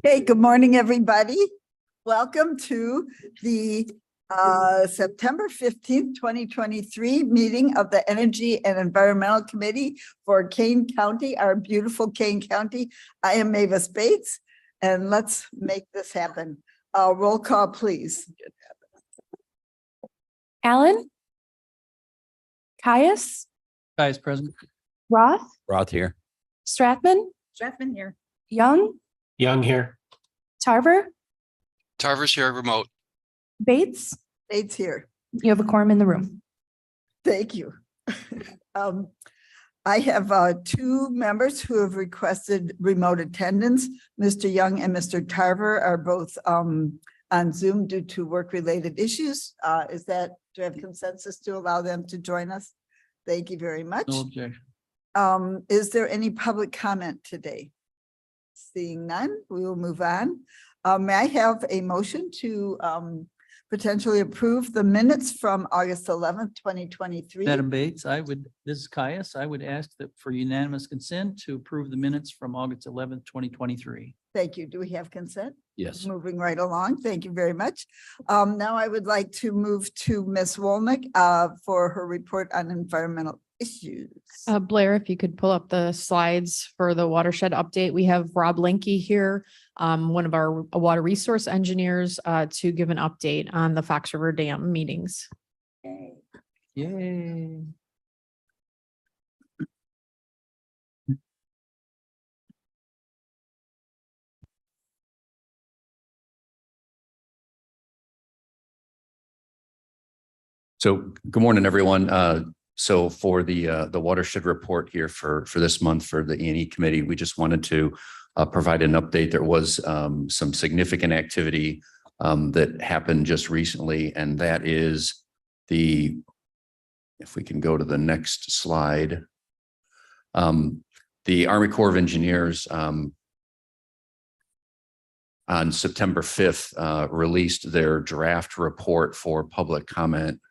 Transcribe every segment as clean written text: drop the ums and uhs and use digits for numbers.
Hey, good morning, everybody. Welcome to the September 15th, 2023 meeting of the Energy and Environmental Committee for Kane County, our beautiful Kane County. I am Mavis Bates, and let's make this happen. Roll call, please. Allen, Caius, Caius present. Roth, Roth here. Strathman, Strathman here. Young, Young here. Tarver, Tarver's here remote. Bates. Bates here. You have a quorum in the room. Thank you. I have two members who have requested remote attendance. Mr. Young and Mr. Tarver are both on Zoom due to work-related issues. Do I have consensus to allow them to join us? Thank you very much. No objection. Is there any public comment today? Seeing none, we will move on. May I have a motion to potentially approve the minutes from August 11th, 2023? Madam Bates, this is Caius. I would ask that for unanimous consent to approve the minutes from August 11th, 2023. Thank you. Do we have consent? Yes. Moving right along. Thank you very much. Now I would like to move to Ms. Wolnick for her report on environmental issues. Blair, if you could pull up the slides for the watershed update. We have Rob Linke here, one of our water resource engineers, to give an update on the Fox River Dam meetings. Yay. So good morning, everyone. So for the watershed report here for this month for the E&E committee, we just wanted to provide an update. There was some significant activity that happened just recently, and that is if we can go to the next slide. The Army Corps of Engineers on September 5th released their draft report for public comment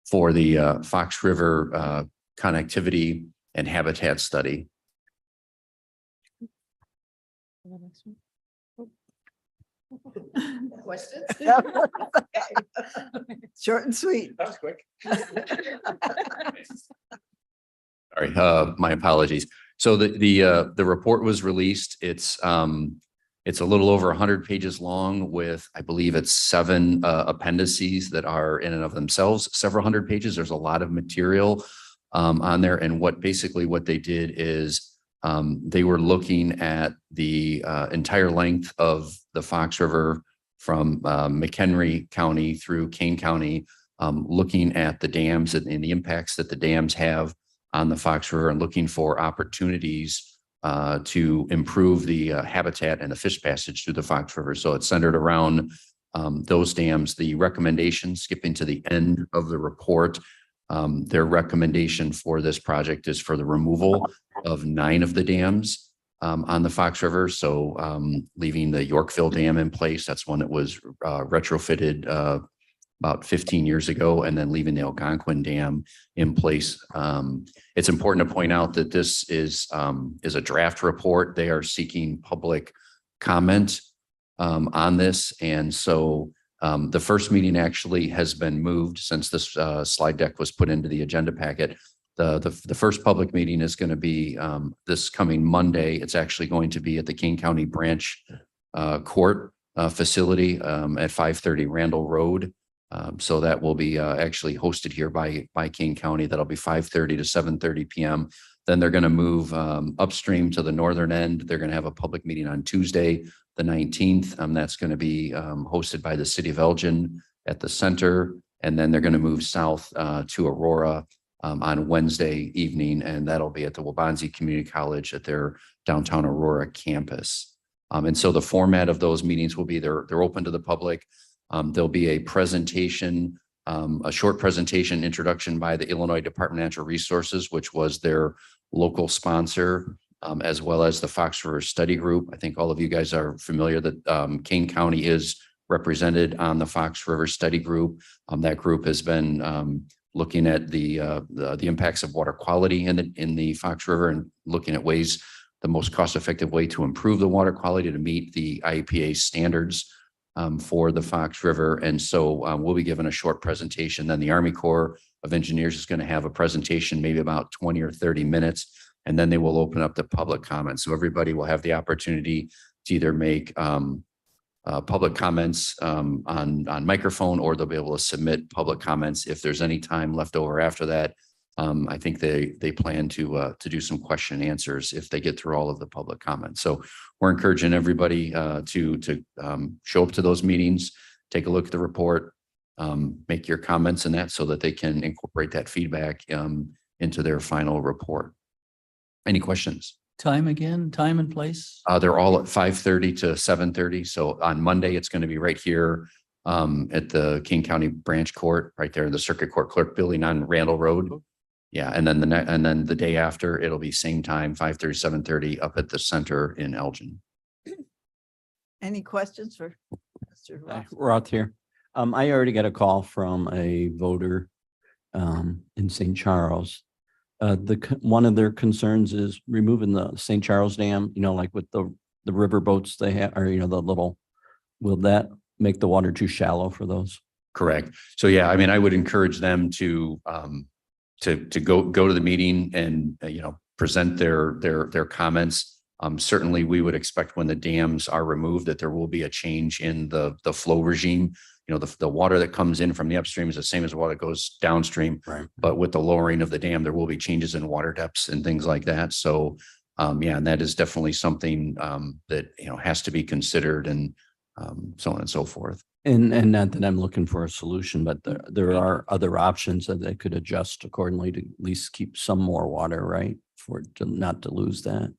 for the Fox River connectivity and habitat study. Questions? Short and sweet. That was quick. Sorry, my apologies. So the report was released. It's a little over 100 pages long with, I believe it's 7 appendices that are in and of themselves several hundred pages. There's a lot of material on there. And what they did is they were looking at the entire length of the Fox River from McHenry County through Kane County, looking at the dams and the impacts that the dams have on the Fox River and looking for opportunities to improve the habitat and the fish passage through the Fox River. So it's centered around those dams. The recommendation, skipping to the end of the report, their recommendation for this project is for the removal of 9 of the dams on the Fox River. So leaving the Yorkville Dam in place, that's one that was retrofitted about 15 years ago, and then leaving the Algonquin Dam in place. It's important to point out that this is a draft report. They are seeking public comment on this. And so the first meeting actually has been moved since this slide deck was put into the agenda packet. The first public meeting is going to be this coming Monday. It's actually going to be at the King County Branch Court facility at 530 Randall Road. So that will be actually hosted here by King County. That'll be 5:30 to 7:30 p.m. Then they're going to move upstream to the northern end. They're going to have a public meeting on Tuesday, the 19th. That's going to be hosted by the City of Elgin at the center. And then they're going to move south to Aurora on Wednesday evening. And that'll be at the Waubonsie Community College at their downtown Aurora campus. And so the format of those meetings will be they're open to the public. There'll be a presentation, a short presentation introduction by the Illinois Department of Natural Resources, which was their local sponsor, as well as the Fox River Study Group. I think all of you guys are familiar that Kane County is represented on the Fox River Study Group. That group has been looking at the impacts of water quality in the Fox River and looking at ways, the most cost-effective way to improve the water quality to meet the IEPA standards for the Fox River. And so we'll be given a short presentation. Then the Army Corps of Engineers is going to have a presentation, maybe about 20 or 30 minutes, and then they will open up the public comments. So everybody will have the opportunity to either make public comments on microphone, or they'll be able to submit public comments if there's any time left over after that. I think they plan to do some question and answers if they get through all of the public comments. So we're encouraging everybody to show up to those meetings, take a look at the report, make your comments in that so that they can incorporate that feedback into their final report. Any questions? Time again, time and place? They're all at 5:30 to 7:30. So on Monday, it's going to be right here at the King County Branch Court, right there in the Circuit Court Clerk Building on Randall Road. Yeah, and then the day after, it'll be same time, 5:30, 7:30 up at the center in Elgin. Any questions for Mr. Roth? Roth here. I already got a call from a voter in St. Charles. One of their concerns is removing the St. Charles Dam, like with the river boats they have, or, the little, will that make the water too shallow for those? Correct. So, yeah, I mean, I would encourage them to go to the meeting and, present their comments. Certainly we would expect when the dams are removed that there will be a change in the flow regime. The water that comes in from the upstream is the same as the water that goes downstream. Right. But with the lowering of the dam, there will be changes in water depths and things like that. So, and that is definitely something that, has to be considered. And so on and so forth. And not that I'm looking for a solution, but there are other options that they could adjust accordingly to at least keep some more water, right? For it to not to lose that.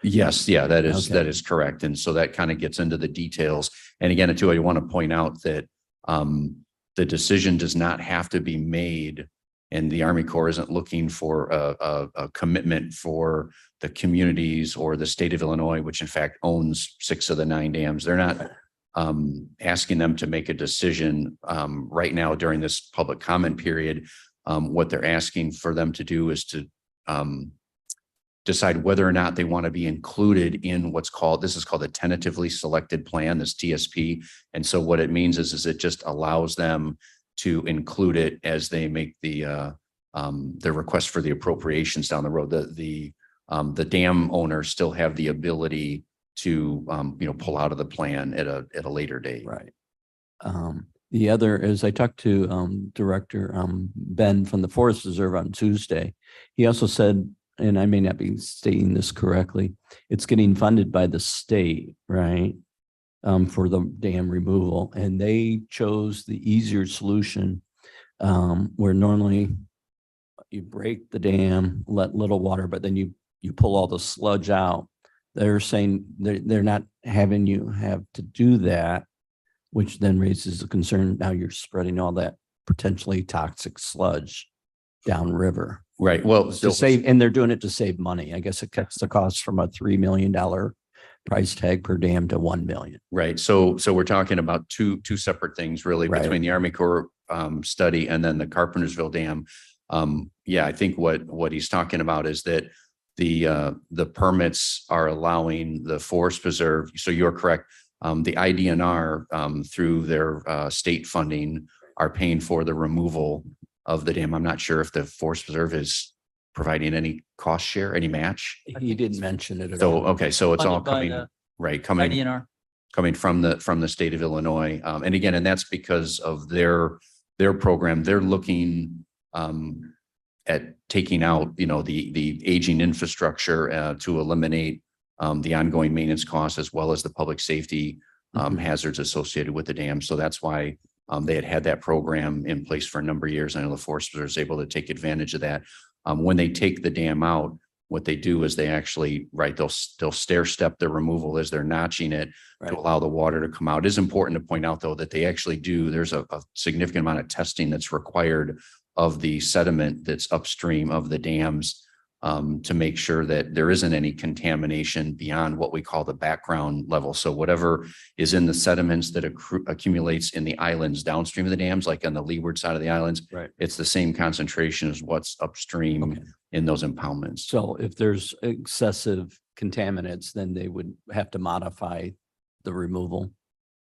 Yes, yeah, that Okay. is correct. And so that kind of gets into the details. And again, too, I want to point out that the decision does not have to be made, and the Army Corps isn't looking for a commitment for the communities or the state of Illinois, which in fact owns 6 of the 9 dams. They're not asking them to make a decision right now during this public comment period. What they're asking for them to do is to decide whether or not they want to be included in what's called, this is called a tentatively selected plan, this TSP. And so what it means is it just allows them to include it as they make the request for the appropriations down the road. The dam owners still have the ability to pull out of the plan at a later date. Right. The other is I talked to Director Ben from the Forest Reserve on Tuesday. He also said, and I may not be stating this correctly, it's getting funded by the state, right? For the dam removal, and they chose the easier solution, where normally you break the dam, let little water, but then you pull all the sludge out. They're saying they're not having you have to do that, which then raises the concern. Now you're spreading all that potentially toxic sludge downriver. Right. Well, To save, and they're doing it to save money. I guess it cuts the cost from a $3 million price tag per dam to 1 million. right. So we're talking about two separate things really Right. between the Army Corps study and then the Carpentersville Dam. Yeah, I think what he's talking about is that the permits are allowing the forest preserve. So you're correct. The IDNR through their state funding are paying for the removal of the dam. I'm not sure if the forest preserve is providing any cost share, any match. He didn't mention it at So, all. okay, so it's all Funded by coming, the right, coming IDNR. from the state of Illinois. And again, and that's because of their program. They're looking at taking out, the aging infrastructure to eliminate the ongoing maintenance costs as well as the public safety hazards associated with the dam. So that's why they had that program in place for a number of years. I know the Forest Preserve is able to take advantage of that. When they take the dam out, what they do is they actually, right, they'll stair step the removal as they're notching it Right. to allow the water to come out. It is important to point out, though, that they actually do, there's a significant amount of testing that's required of the sediment that's upstream of the dams to make sure that there isn't any contamination beyond what we call the background level. So whatever is in the sediments that accumulates in the islands downstream of the dams, like on the leeward side of the islands, Right. it's the same concentration as what's upstream Okay. in those impoundments. So if there's excessive contaminants, then they would have to modify the removal,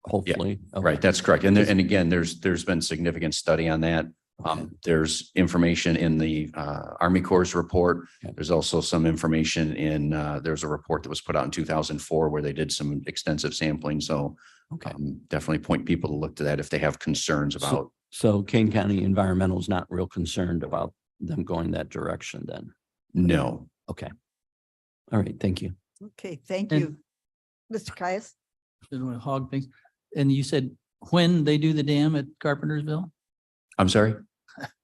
hopefully. Right, Okay. that's correct. And again, there's been significant study on that. Okay. There's information in the Army Corps report. Okay. There's also some information in, there's a report that was put out in 2004 where they did some extensive sampling. So Okay. definitely point people to look to that if they have concerns about. So Kane County Environmental is not real concerned about them going that direction then. No. Okay. All right. Thank you. Okay, thank And- you. Mr. Caius? Didn't want to hog things. And you said when they do the dam at Carpentersville? I'm sorry?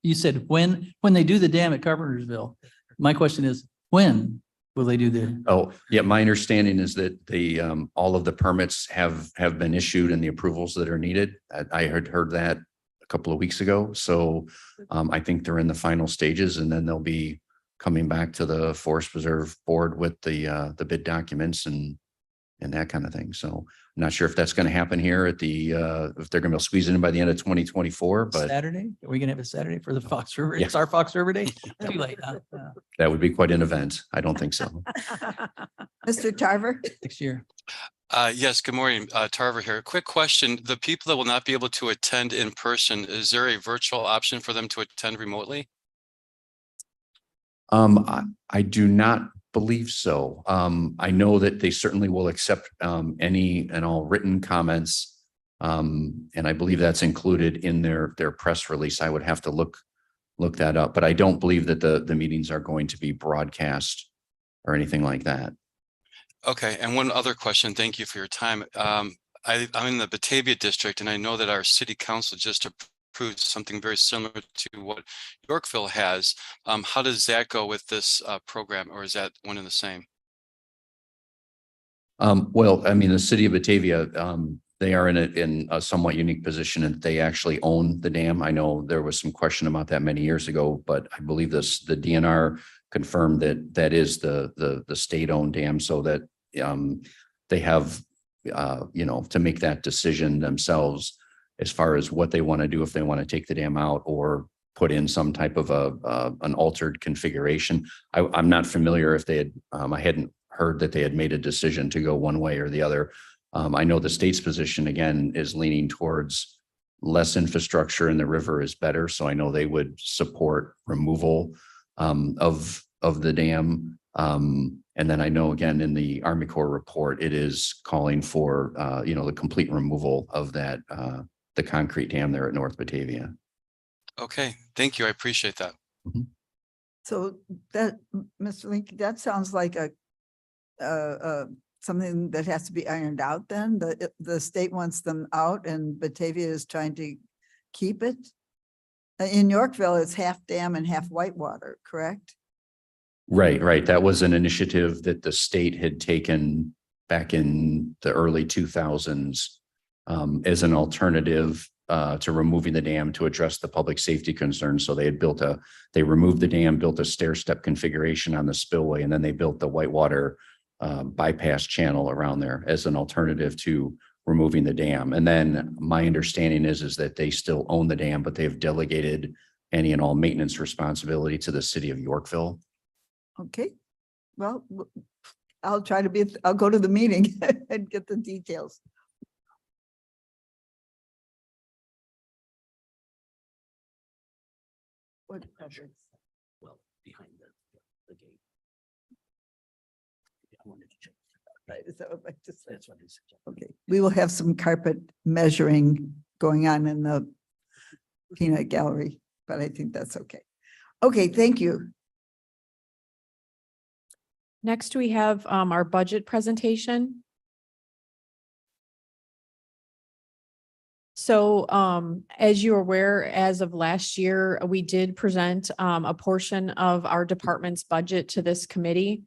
You said when they do the dam at Carpentersville. My question is, when will they do the? Oh, yeah, my understanding is that the all of the permits have been issued and the approvals that are needed. I had heard that a couple of weeks ago. So I think they're in the final stages and then they'll be coming back to the Forest Preserve Board with the bid documents and that kind of thing. So I'm not sure if that's going to happen here at the if they're going to be able to squeeze it in by the end of 2024, but Saturday? Are we gonna have a Saturday for the Fox River? Yeah. It's our Fox River Day? Too late, huh? that would be quite an event. I don't think so. Mr. Tarver? Next year. Yes, good morning. Tarver here. Quick question. The people that will not be able to attend in person, is there a virtual option for them to attend remotely? I do not believe so. I know that they certainly will accept any and all written comments. And I believe that's included in their press release. I would have to look that up, but I don't believe that the meetings are going to be broadcast or anything like that. Okay, and one other question. Thank you for your time. I'm in the Batavia district, and I know that our city council just approved something very similar to what Yorkville has. How does that go with this program, or is that one and the same? Well, I mean, the city of Batavia, they are in a somewhat unique position and they actually own the dam. I know there was some question about that many years ago, but I believe the DNR confirmed that that is the state-owned dam, so that they have to make that decision themselves as far as what they want to do, if they want to take the dam out or put in some type of an altered configuration. I'm not familiar if they had, I hadn't heard that they had made a decision to go one way or the other. I know the state's position again is leaning towards less infrastructure in the river is better. So I know they would support removal of the dam. And then I know again in the Army Corps report, it is calling for the complete removal of that the concrete dam there at North Batavia. Okay, thank you. I appreciate that. So that, Mr. Lincoln, that sounds like something that has to be ironed out then. The state wants them out and Batavia is trying to keep it. In Yorkville, it's half dam and half whitewater, correct? Right. That was an initiative that the state had taken back in the early 2000s as an alternative to removing the dam to address the public safety concerns. So they had they removed the dam, built a stair-step configuration on the spillway, and then they built the whitewater bypass channel around there as an alternative to removing the dam. And then my understanding is that they still own the dam, but they've delegated any and all maintenance responsibility to the city of Yorkville. Okay, well, I'll go to the meeting and get the details. What? Well, behind the gate. I wanted to check. Right, so I just, That's what it's. okay, we will have some carpet measuring going on in the peanut gallery, but I think that's okay. Okay, thank you. Next, we have our budget presentation. So as you're aware, as of last year, we did present a portion of our department's budget to this committee.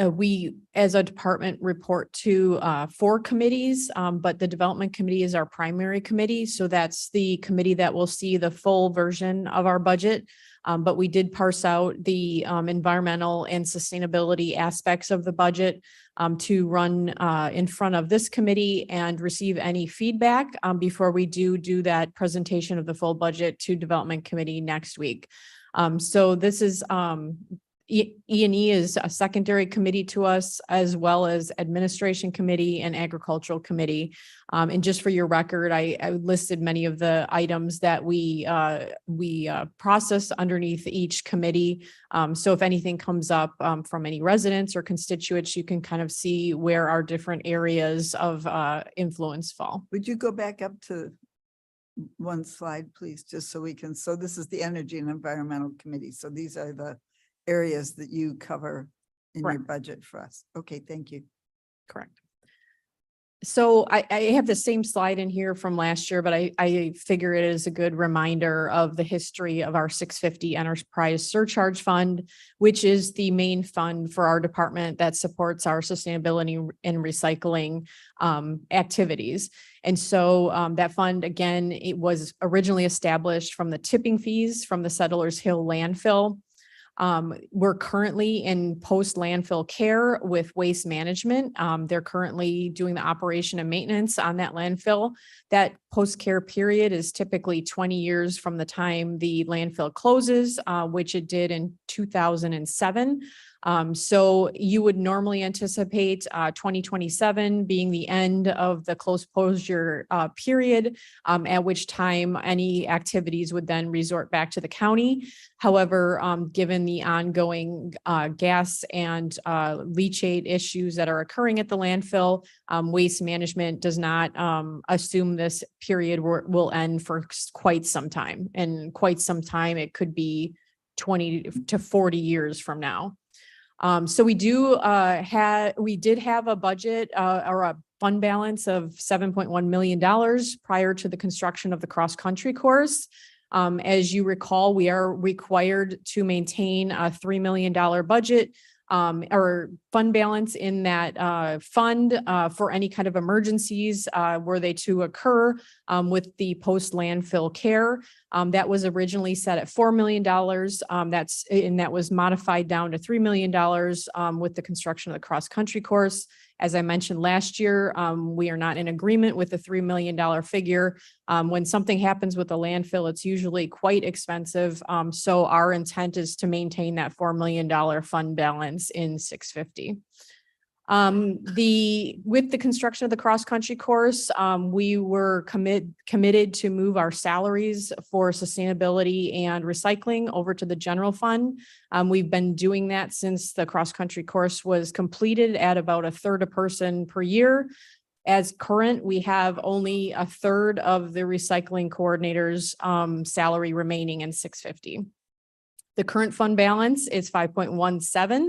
We, as a department, report to 4 committees, but the development committee is our primary committee. So that's the committee that will see the full version of our budget. But we did parse out the environmental and sustainability aspects of the budget to run in front of this committee and receive any feedback before we do that presentation of the full budget to development committee next week. So this is E&E is a secondary committee to us, as well as administration committee and agricultural committee. And just for your record, I listed many of the items that we process underneath each committee. So if anything comes up from any residents or constituents, you can kind of see where our different areas of influence fall. Would you go back up to one slide, please, just so we can, so this is the Energy and Environmental Committee. So these are the areas that you cover in your Correct. budget for us. Okay, thank you. Correct. So I have the same slide in here from last year, but I figure it is a good reminder of the history of our 650 Enterprise Surcharge Fund, which is the main fund for our department that supports our sustainability and recycling activities. And so that fund, again, it was originally established from the tipping fees from the Settlers Hill landfill. We're currently in post landfill care with Waste Management. They're currently doing the operation and maintenance on that landfill. That post care period is typically 20 years from the time the landfill closes, which it did in 2007. So you would normally anticipate 2027 being the end of the close closure period, at which time any activities would then resort back to the county. However, given the ongoing gas and leachate issues that are occurring at the landfill, Waste Management does not assume this period will end for quite some time. And quite some time, it could be 20 to 40 years from now. So we did have a budget or a fund balance of $7.1 million prior to the construction of the cross-country course. As you recall, we are required to maintain a $3 million budget or fund balance in that fund for any kind of emergencies were they to occur with the post landfill care. That was originally set at $4 million. That was modified down to $3 million with the construction of the cross-country course. As I mentioned last year, we are not in agreement with the $3 million figure. When something happens with a landfill, it's usually quite expensive. So our intent is to maintain that $4 million fund balance in 650. With the construction of the cross-country course, we were committed to move our salaries for sustainability and recycling over to the general fund. We've been doing that since the cross-country course was completed at about a third a person per year. As current, we have only a third of the recycling coordinator's salary remaining in 650. The current fund balance is $5.17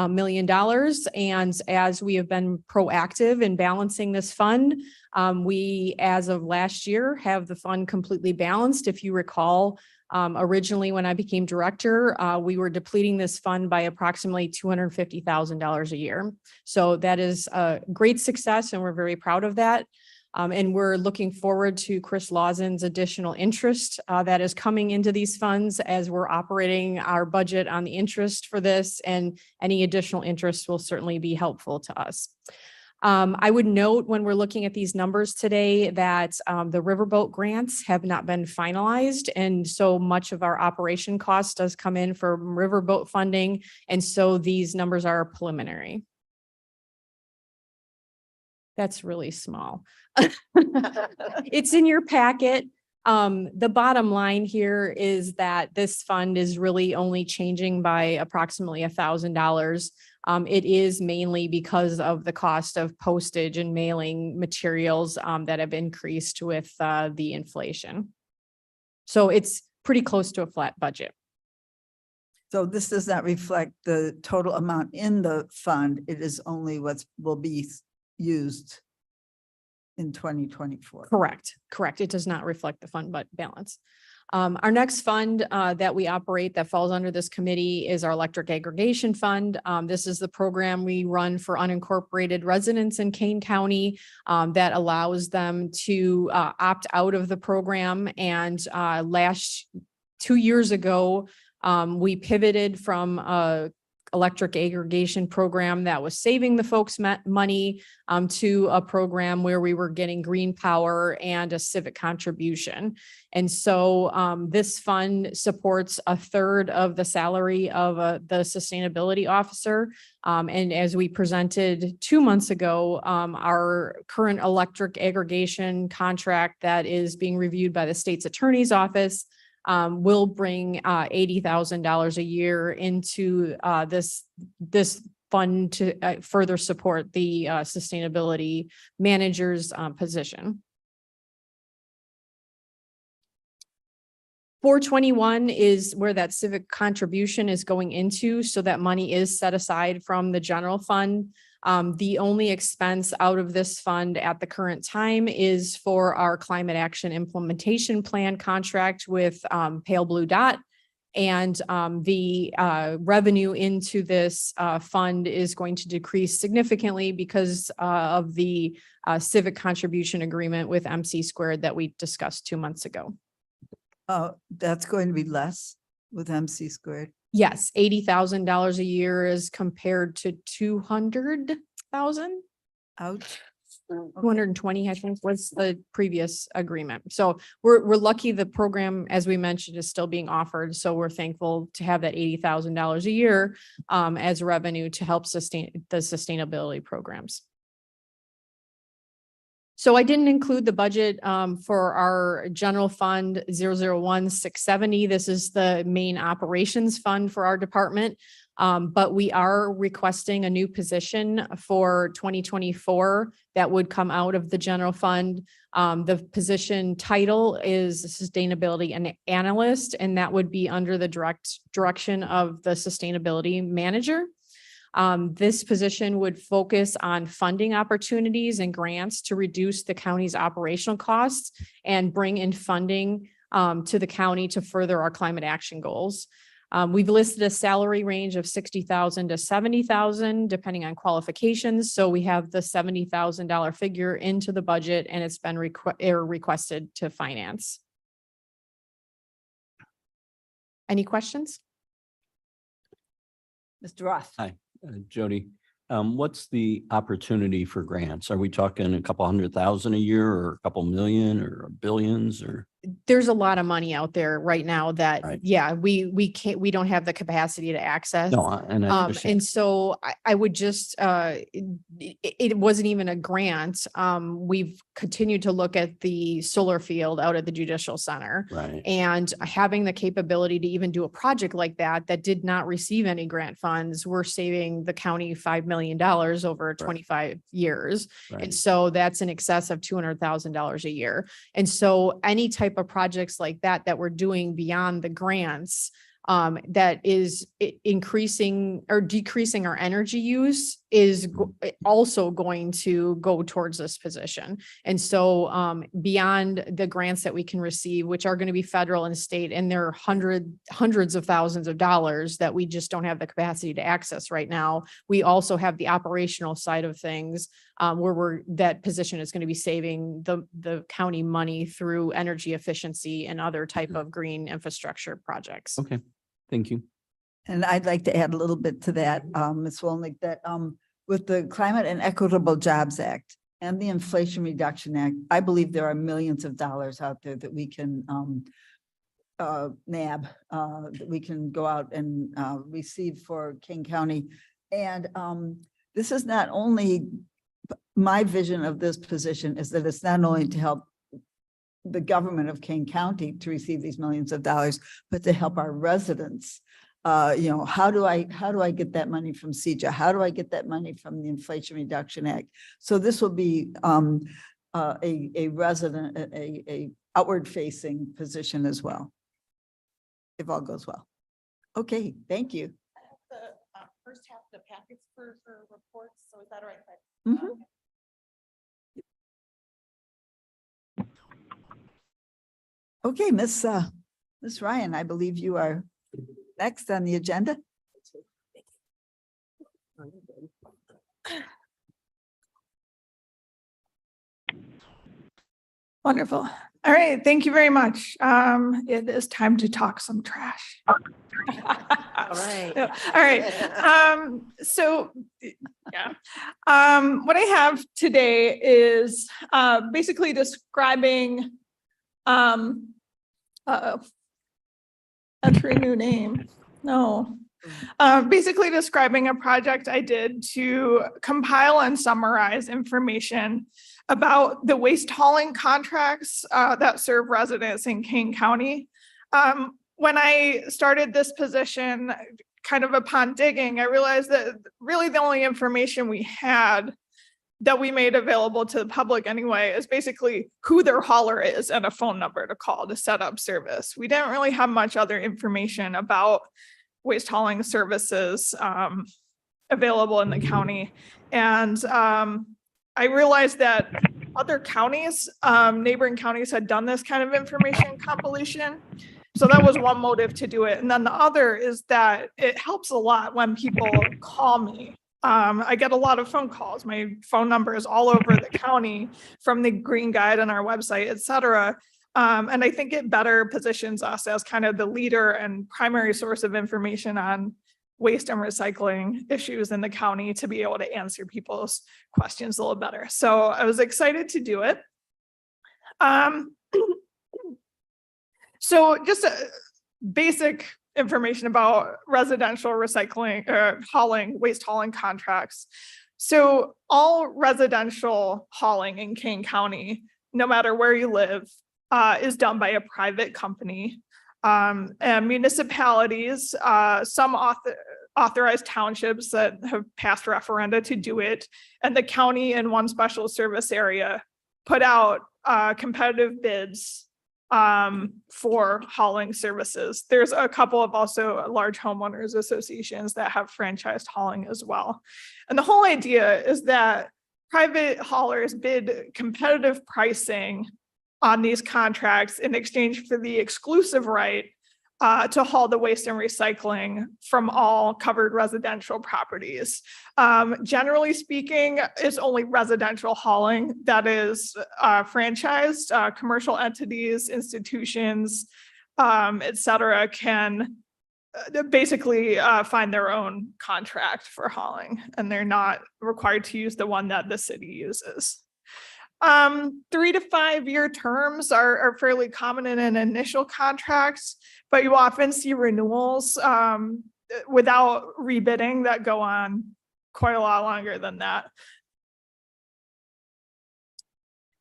million. And as we have been proactive in balancing this fund, we, as of last year, have the fund completely balanced. If you recall, originally when I became director, we were depleting this fund by approximately $250,000 a year. So that is a great success and we're very proud of that. And we're looking forward to Chris Lawson's additional interest that is coming into these funds as we're operating our budget on the interest for this, and any additional interest will certainly be helpful to us. I would note when we're looking at these numbers today that the riverboat grants have not been finalized. And so much of our operation cost does come in from riverboat funding. And so these numbers are preliminary. That's really small. It's in your packet. The bottom line here is that this fund is really only changing by approximately $1,000. It is mainly because of the cost of postage and mailing materials that have increased with the inflation. So it's pretty close to a flat budget. So this does not reflect the total amount in the fund. It is only what will be used in 2024. Correct. It does not reflect the fund balance. Our next fund that we operate that falls under this committee is our electric aggregation fund. This is the program we run for unincorporated residents in Kane County that allows them to opt out of the program. And 2 years ago, we pivoted from a electric aggregation program that was saving the folks money to a program where we were getting green power and a civic contribution. And so this fund supports a third of the salary of the sustainability officer. And as we presented 2 months ago, our current electric aggregation contract that is being reviewed by the state's attorney's office will bring $80,000 a year into this fund to further support the sustainability manager's position. 421 is where that civic contribution is going into, so that money is set aside from the general fund. The only expense out of this fund at the current time is for our climate action implementation plan contract with Pale Blue Dot. And the revenue into this fund is going to decrease significantly because of the civic contribution agreement with MC Squared that we discussed 2 months ago. That's going to be less with MC Squared. Yes, $80,000 a year is compared to 200,000. Ouch. 220, I think, was the previous agreement. So we're lucky the program, as we mentioned, is still being offered. So we're thankful to have that $80,000 a year as revenue to help sustain the sustainability programs. So I didn't include the budget for our general fund 001-670. This is the main operations fund for our department. But we are requesting a new position for 2024 that would come out of the general fund. The position title is sustainability analyst, and that would be under the direct direction of the sustainability manager. This position would focus on funding opportunities and grants to reduce the county's operational costs and bring in funding to the county to further our climate action goals. We've listed a salary range of 60,000 to 70,000, depending on qualifications. So we have the $70,000 figure into the budget, and it's been requested to finance. Any questions? Mr. Roth. Hi, Jody. What's the opportunity for grants? Are we talking a couple 100,000 a year or a couple million or billions or? There's a lot of money out there right now that, Right. yeah, we don't have the capacity to access. No, and I understand. And so I would just, it wasn't even a grant. We've continued to look at the solar field out at the Judicial Center. Right. And having the capability to even do a project like that did not receive any grant funds, we're saving the county $5 million over 25 years. And Right. so that's in excess of $200,000 a year. And so any type of projects like that we're doing beyond the grants, that is increasing or decreasing our energy use is also going to go towards this position. And so beyond the grants that we can receive, which are going to be federal and state, and there are hundreds of thousands of dollars that we just don't have the capacity to access right now. We also have the operational side of things where that position is going to be saving the county money through energy efficiency and other type of green infrastructure projects. Okay, thank you. And I'd like to add a little bit to that, Ms. Wolnick, that with the Climate and Equitable Jobs Act and the Inflation Reduction Act, I believe there are millions of dollars out there that we can nab, that we can go out and receive for King County. And this is not only, my vision of this position is that it's not only to help the government of King County to receive these millions of dollars, but to help our residents. How do I get that money from CEJA? How do I get that money from the Inflation Reduction Act? So this will be a resident, a outward facing position as well, if all goes well. Okay, thank you. The first half of the packets for reports, so is that all right? Mhm. Okay, Miss Ryan, I believe you are next on the agenda. Wonderful. All right, thank you very much. It is time to talk some trash. All right. All right. So, yeah. What I have today is basically describing enter a new name. No. Basically describing a project I did to compile and summarize information about the waste hauling contracts that serve residents in Kane County. When I started this position, kind of upon digging, I realized that really the only information we had that we made available to the public anyway is basically who their hauler is and a phone number to call to set up service. We didn't really have much other information about waste hauling services available in the county. And I realized that other counties, neighboring counties had done this kind of information compilation. So that was one motive to do it. And then the other is that it helps a lot when people call me. I get a lot of phone calls. My phone number is all over the county from the Green Guide on our website, et cetera. And I think it better positions us as kind of the leader and primary source of information on waste and recycling issues in the county to be able to answer people's questions a little better. So I was excited to do it. So just a basic information about residential recycling, waste hauling contracts. So all residential hauling in Kane County, no matter where you live, is done by a private company. And municipalities, some authorized townships that have passed referenda to do it, and the county in one special service area put out competitive bids for hauling services. There's a couple of also large homeowners associations that have franchised hauling as well. And the whole idea is that private haulers bid competitive pricing on these contracts in exchange for the exclusive right to haul the waste and recycling from all covered residential properties. Generally speaking, it's only residential hauling that is franchised. Commercial entities, institutions, et cetera, can basically find their own contract for hauling, and they're not required to use the one that the city uses. 3 to 5 year terms are fairly common in an initial contracts, but you often see renewals without rebidding that go on quite a lot longer than that.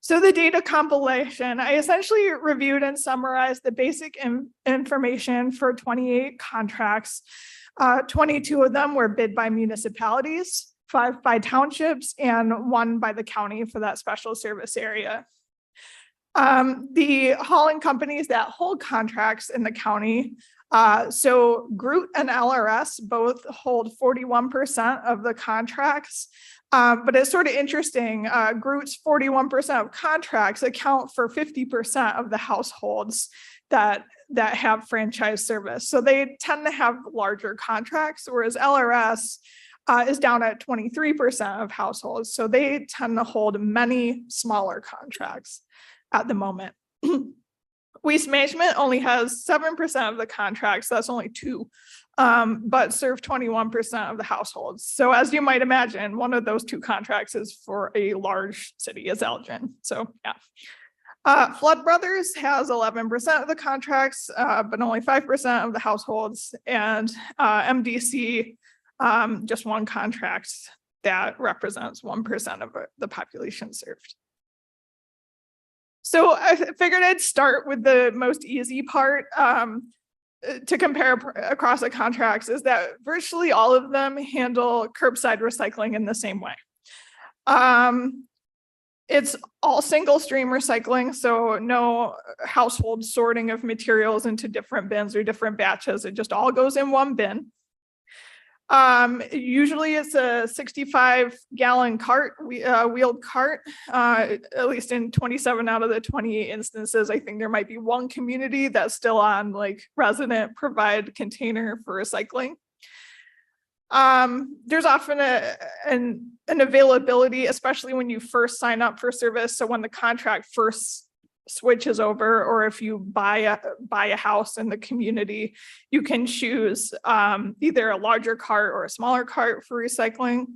So the data compilation, I essentially reviewed and summarized the basic information for 28 contracts. 22 of them were bid by municipalities, 5 by townships, and 1 by the county for that special service area. The hauling companies that hold contracts in the county, so Groot and LRS both hold 41% of the contracts. But it's sort of interesting, Groot's 41% of contracts account for 50% of the households that have franchise service. So they tend to have larger contracts, whereas LRS is down at 23% of households. So they tend to hold many smaller contracts at the moment. Waste Management only has 7% of the contracts, so that's only 2, but serve 21% of the households. So as you might imagine, one of those 2 contracts is for a large city as Elgin. So yeah. Flood Brothers has 11% of the contracts, but only 5% of the households, and MDC, just 1 contract that represents 1% of the population served. So I figured I'd start with the most easy part to compare across the contracts, is that virtually all of them handle curbside recycling in the same way. It's all single stream recycling, so no household sorting of materials into different bins or different batches. It just all goes in 1 bin. Usually it's a 65-gallon cart, wheeled cart, at least in 27 out of the 28 instances. I think there might be 1 community that's still on like resident provide container for recycling. There's often an availability, especially when you first sign up for service. So when the contract first switches over, or if you buy a house in the community, you can choose either a larger cart or a smaller cart for recycling.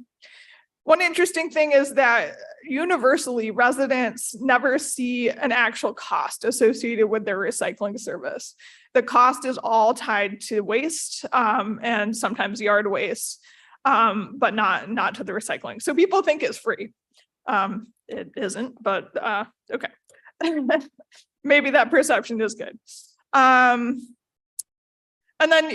One interesting thing is that universally residents never see an actual cost associated with their recycling service. The cost is all tied to waste and sometimes yard waste, but not to the recycling. So people think it's free. It isn't, but okay. Maybe that perception is good. And then,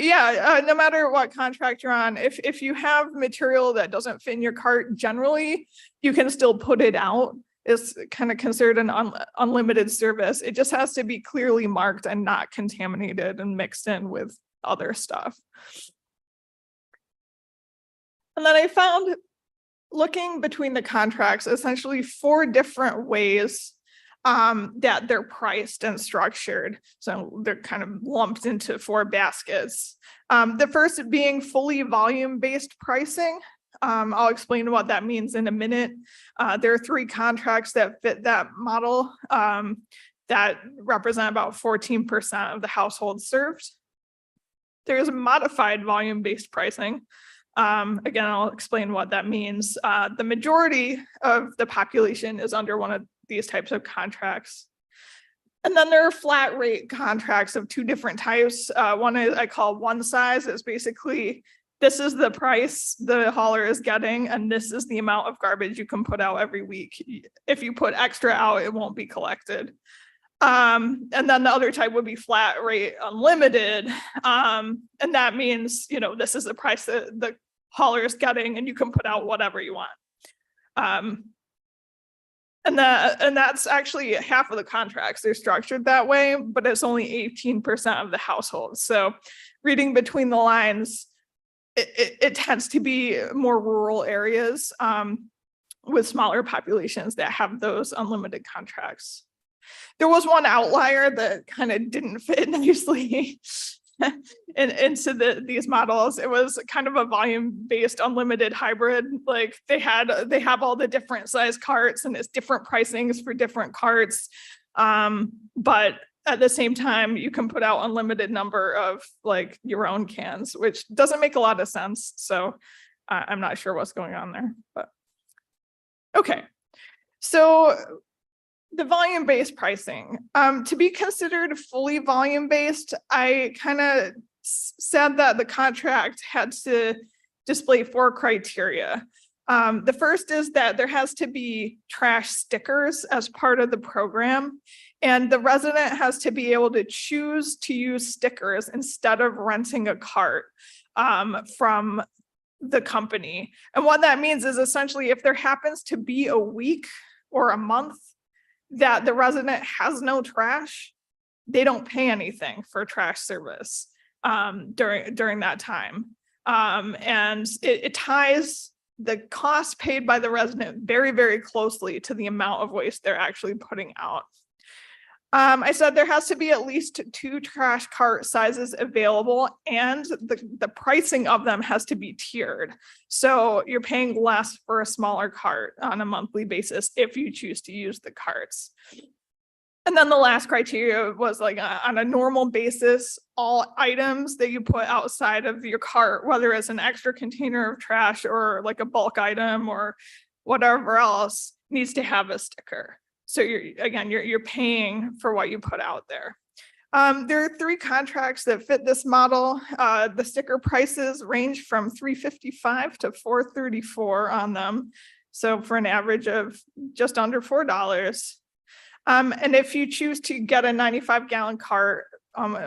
no matter what contract you're on, if you have material that doesn't fit in your cart, generally, you can still put it out. It's kind of considered an unlimited service. It just has to be clearly marked and not contaminated and mixed in with other stuff. And then I found, looking between the contracts, essentially 4 different ways that they're priced and structured. So they're kind of lumped into 4 baskets. The first being fully volume-based pricing. I'll explain what that means in a minute. There are 3 contracts that fit that model that represent about 14% of the households served. There's modified volume-based pricing. Again, I'll explain what that means. The majority of the population is under one of these types of contracts. And then there are flat rate contracts of 2 different types. One is I call one size. It's basically, this is the price the hauler is getting, and this is the amount of garbage you can put out every week. If you put extra out, it won't be collected. And then the other type would be flat rate unlimited. And that means, this is the price that the hauler is getting, and you can put out whatever you want. And that's actually half of the contracts. They're structured that way, but it's only 18% of the households. So reading between the lines, it tends to be more rural areas with smaller populations that have those unlimited contracts. There was one outlier that kind of didn't fit nicely into these models. It was kind of a volume-based unlimited hybrid. Like they have all the different size carts and it's different pricings for different carts. But at the same time, you can put out unlimited number of like your own cans, which doesn't make a lot of sense. So I'm not sure what's going on there, but okay. So the volume-based pricing, to be considered fully volume-based, I kind of said that the contract had to display 4 criteria. The first is that there has to be trash stickers as part of the program, and the resident has to be able to choose to use stickers instead of renting a cart from the company. And what that means is essentially if there happens to be a week or a month that the resident has no trash, they don't pay anything for trash service during that time. And it ties the cost paid by the resident very, very closely to the amount of waste they're actually putting out. I said there has to be at least 2 trash cart sizes available, and the pricing of them has to be tiered. So you're paying less for a smaller cart on a monthly basis if you choose to use the carts. And then the last criteria was like on a normal basis, all items that you put outside of your cart, whether it's an extra container of trash or like a bulk item or whatever else, needs to have a sticker. So you're paying for what you put out there. There are 3 contracts that fit this model. The sticker prices range from $3.55 to $4.34 on them. So for an average of just under $4. And if you choose to get a 95-gallon cart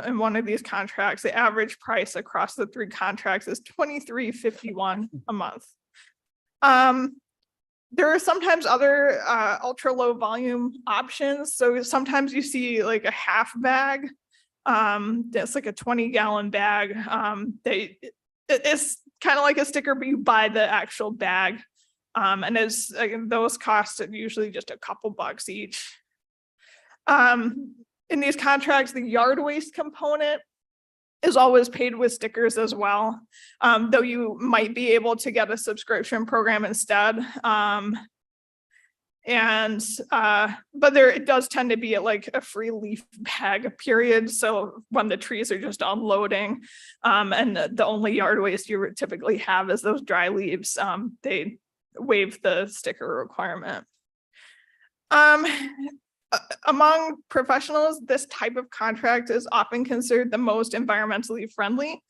in one of these contracts, the average price across the 3 contracts is $23.51 a month. There are sometimes other ultra low volume options. So sometimes you see like a half bag. That's like a 20-gallon bag. It's kind of like a sticker, but you buy the actual bag. And those cost usually just a couple bucks each. In these contracts, the yard waste component is always paid with stickers as well, though you might be able to get a subscription program instead. But it does tend to be like a free leaf bag period. So when the trees are just unloading and the only yard waste you typically have is those dry leaves, they waive the sticker requirement. Among professionals, this type of contract is often considered the most environmentally friendly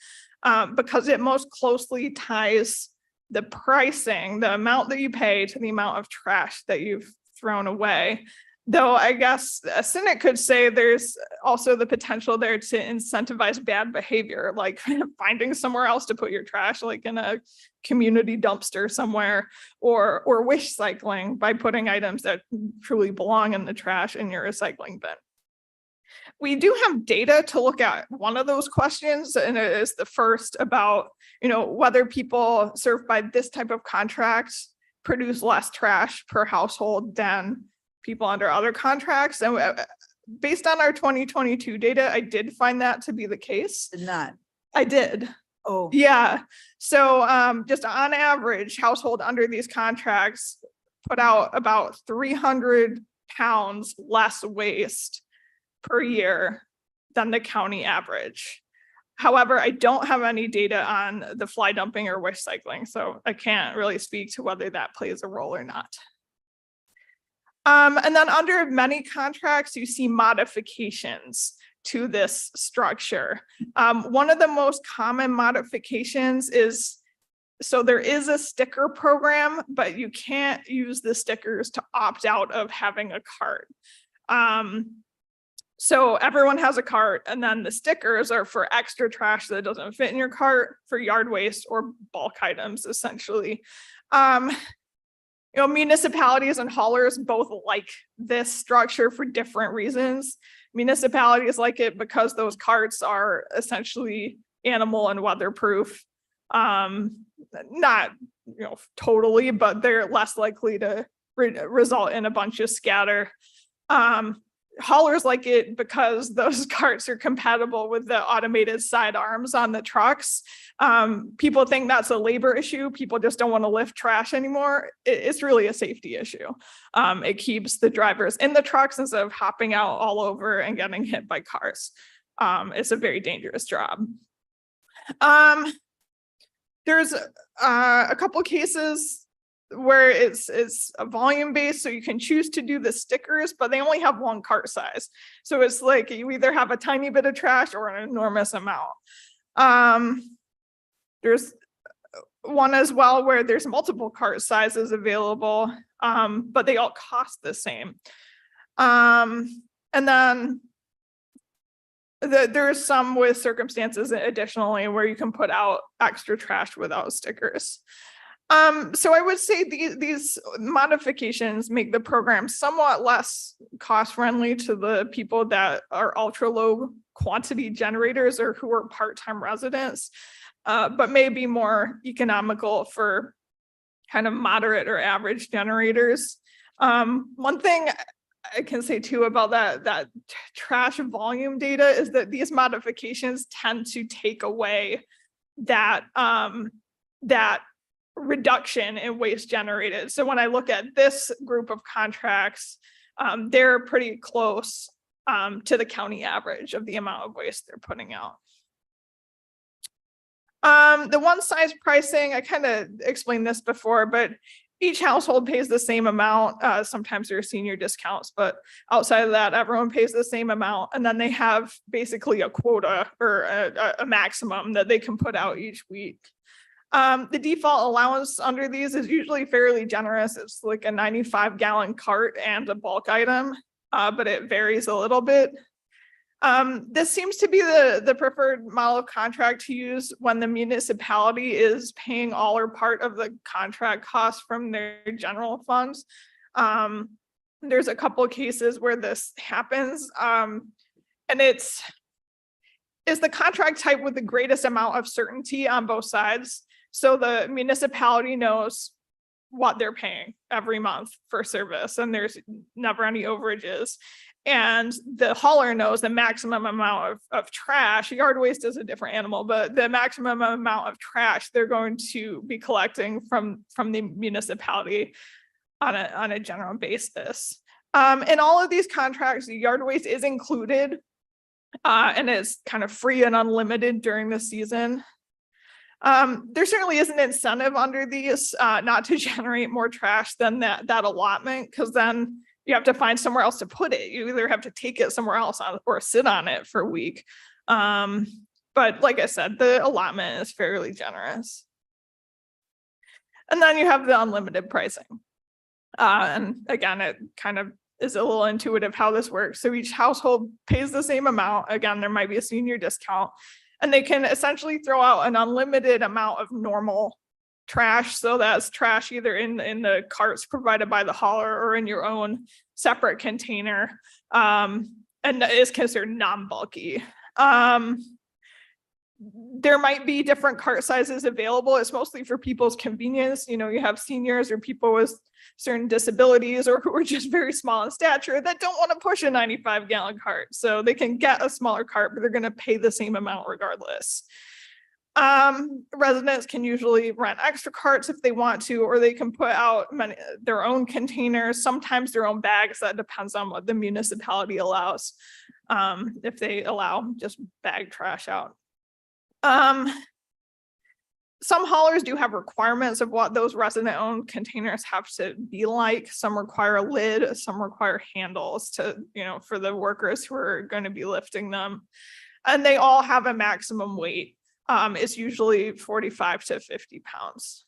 because it most closely ties the pricing, the amount that you pay, to the amount of trash that you've thrown away. Though I guess a cynic could say there's also the potential there to incentivize bad behavior, like finding somewhere else to put your trash, like in a community dumpster somewhere, or wish cycling by putting items that truly belong in the trash in your recycling bin. We do have data to look at one of those questions, and it is the first about, whether people served by this type of contract produce less trash per household than people under other contracts. And based on our 2022 data, I did find that to be the case. Did not. I did. Oh, Yeah. So just on average, household under these contracts put out about 300 pounds less waste per year than the county average. However, I don't have any data on the fly dumping or wish cycling, so I can't really speak to whether that plays a role or not. And then under many contracts, you see modifications to this structure. One of the most common modifications is, so there is a sticker program, but you can't use the stickers to opt out of having a cart. So everyone has a cart, and then the stickers are for extra trash that doesn't fit in your cart, for yard waste or bulk items, essentially. Municipalities and haulers both like this structure for different reasons. Municipalities like it because those carts are essentially animal and weatherproof. Not, totally, but they're less likely to result in a bunch of scatter. Haulers like it because those carts are compatible with the automated sidearms on the trucks. People think that's a labor issue. People just don't want to lift trash anymore. It's really a safety issue. It keeps the drivers in the trucks instead of hopping out all over and getting hit by cars. It's a very dangerous job. There's a couple cases where it's a volume based, so you can choose to do the stickers, but they only have one cart size. So it's like you either have a tiny bit of trash or an enormous amount. There's one as well where there's multiple cart sizes available, but they all cost the same. And then there's some with circumstances additionally where you can put out extra trash without stickers. So I would say these modifications make the program somewhat less cost friendly to the people that are ultra low quantity generators or who are part-time residents, but may be more economical for kind of moderate or average generators. One thing I can say too about that trash volume data is that these modifications tend to take away that reduction in waste generated. So when I look at this group of contracts, they're pretty close to the county average of the amount of waste they're putting out. The one size pricing, I kind of explained this before, but each household pays the same amount. Sometimes there are senior discounts, but outside of that, everyone pays the same amount. And then they have basically a quota or a maximum that they can put out each week. The default allowance under these is usually fairly generous. It's like a 95-gallon cart and a bulk item, but it varies a little bit. This seems to be the preferred model of contract to use when the municipality is paying all or part of the contract costs from their general funds. There's a couple of cases where this happens, and it's the contract type with the greatest amount of certainty on both sides. So the municipality knows what they're paying every month for service, and there's never any overages. And the hauler knows the maximum amount of trash. Yard waste is a different animal, but the maximum amount of trash they're going to be collecting from the municipality on a general basis. In all of these contracts, the yard waste is included, and it's kind of free and unlimited during the season. There certainly is an incentive under these not to generate more trash than that allotment, because then you have to find somewhere else to put it. You either have to take it somewhere else or sit on it for a week. But like I said, the allotment is fairly generous. And then you have the unlimited pricing. And again, it kind of is a little intuitive how this works. So each household pays the same amount. Again, there might be a senior discount, and they can essentially throw out an unlimited amount of normal trash. So that's trash either in the carts provided by the hauler or in your own separate container, and is considered non-bulky. There might be different cart sizes available. It's mostly for people's convenience. You have seniors or people with certain disabilities or who are just very small in stature that don't want to push a 95-gallon cart. So they can get a smaller cart, but they're going to pay the same amount regardless. Residents can usually rent extra carts if they want to, or they can put out their own containers, sometimes their own bags. That depends on what the municipality allows. If they allow just bag trash out. Some haulers do have requirements of what those resident-owned containers have to be like. Some require a lid, some require handles to, for the workers who are going to be lifting them. And they all have a maximum weight. It's usually 45 to 50 pounds.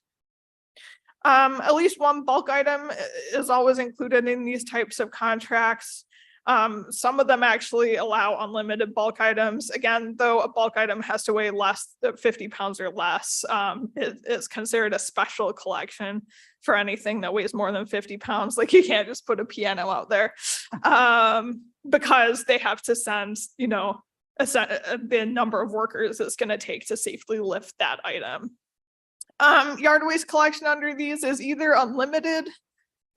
At least one bulk item is always included in these types of contracts. Some of them actually allow unlimited bulk items. Again, though, a bulk item has to weigh less than 50 pounds or less. It is considered a special collection for anything that weighs more than 50 pounds. Like, you can't just put a piano out there, because they have to send, you know, the number of workers it's going to take to safely lift that item. Yard waste collection under these is either unlimited.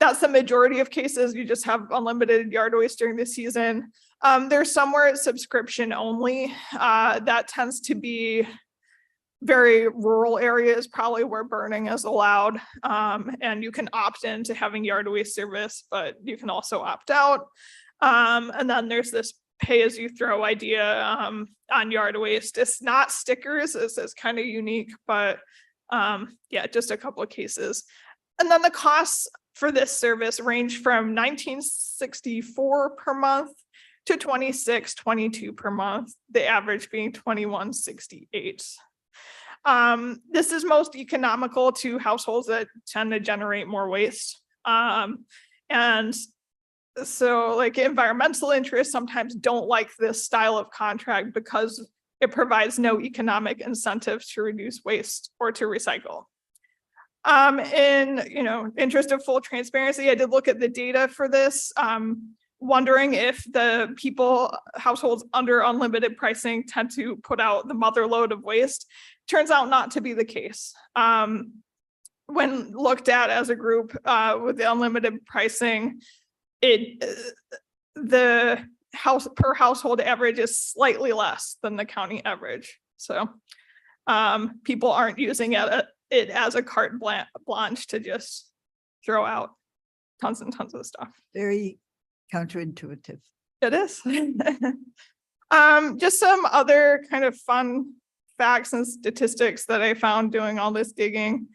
That's the majority of cases. You just have unlimited yard waste during the season. There's somewhere it's subscription only. That tends to be very rural areas, probably where burning is allowed. And you can opt into having yard waste service, but you can also opt out. And then there's this pay as you throw idea on yard waste. It's not stickers. It's kind of unique, but yeah, just a couple of cases. And then the costs for this service range from $19.64 per month to $26.22 per month, the average being $21.68. This is most economical to households that tend to generate more waste. And so, like, environmental interests sometimes don't like this style of contract because it provides no economic incentive to reduce waste or to recycle. In, you know, interest of full transparency, I did look at the data for this, wondering if the households under unlimited pricing tend to put out the mother load of waste. Turns out not to be the case. When looked at as a group with the unlimited pricing, the per household average is slightly less than the county average. So people aren't using it as a carte blanche to just throw out tons and tons of stuff. Very counterintuitive. It is. Just some other kind of fun facts and statistics that I found doing all this digging.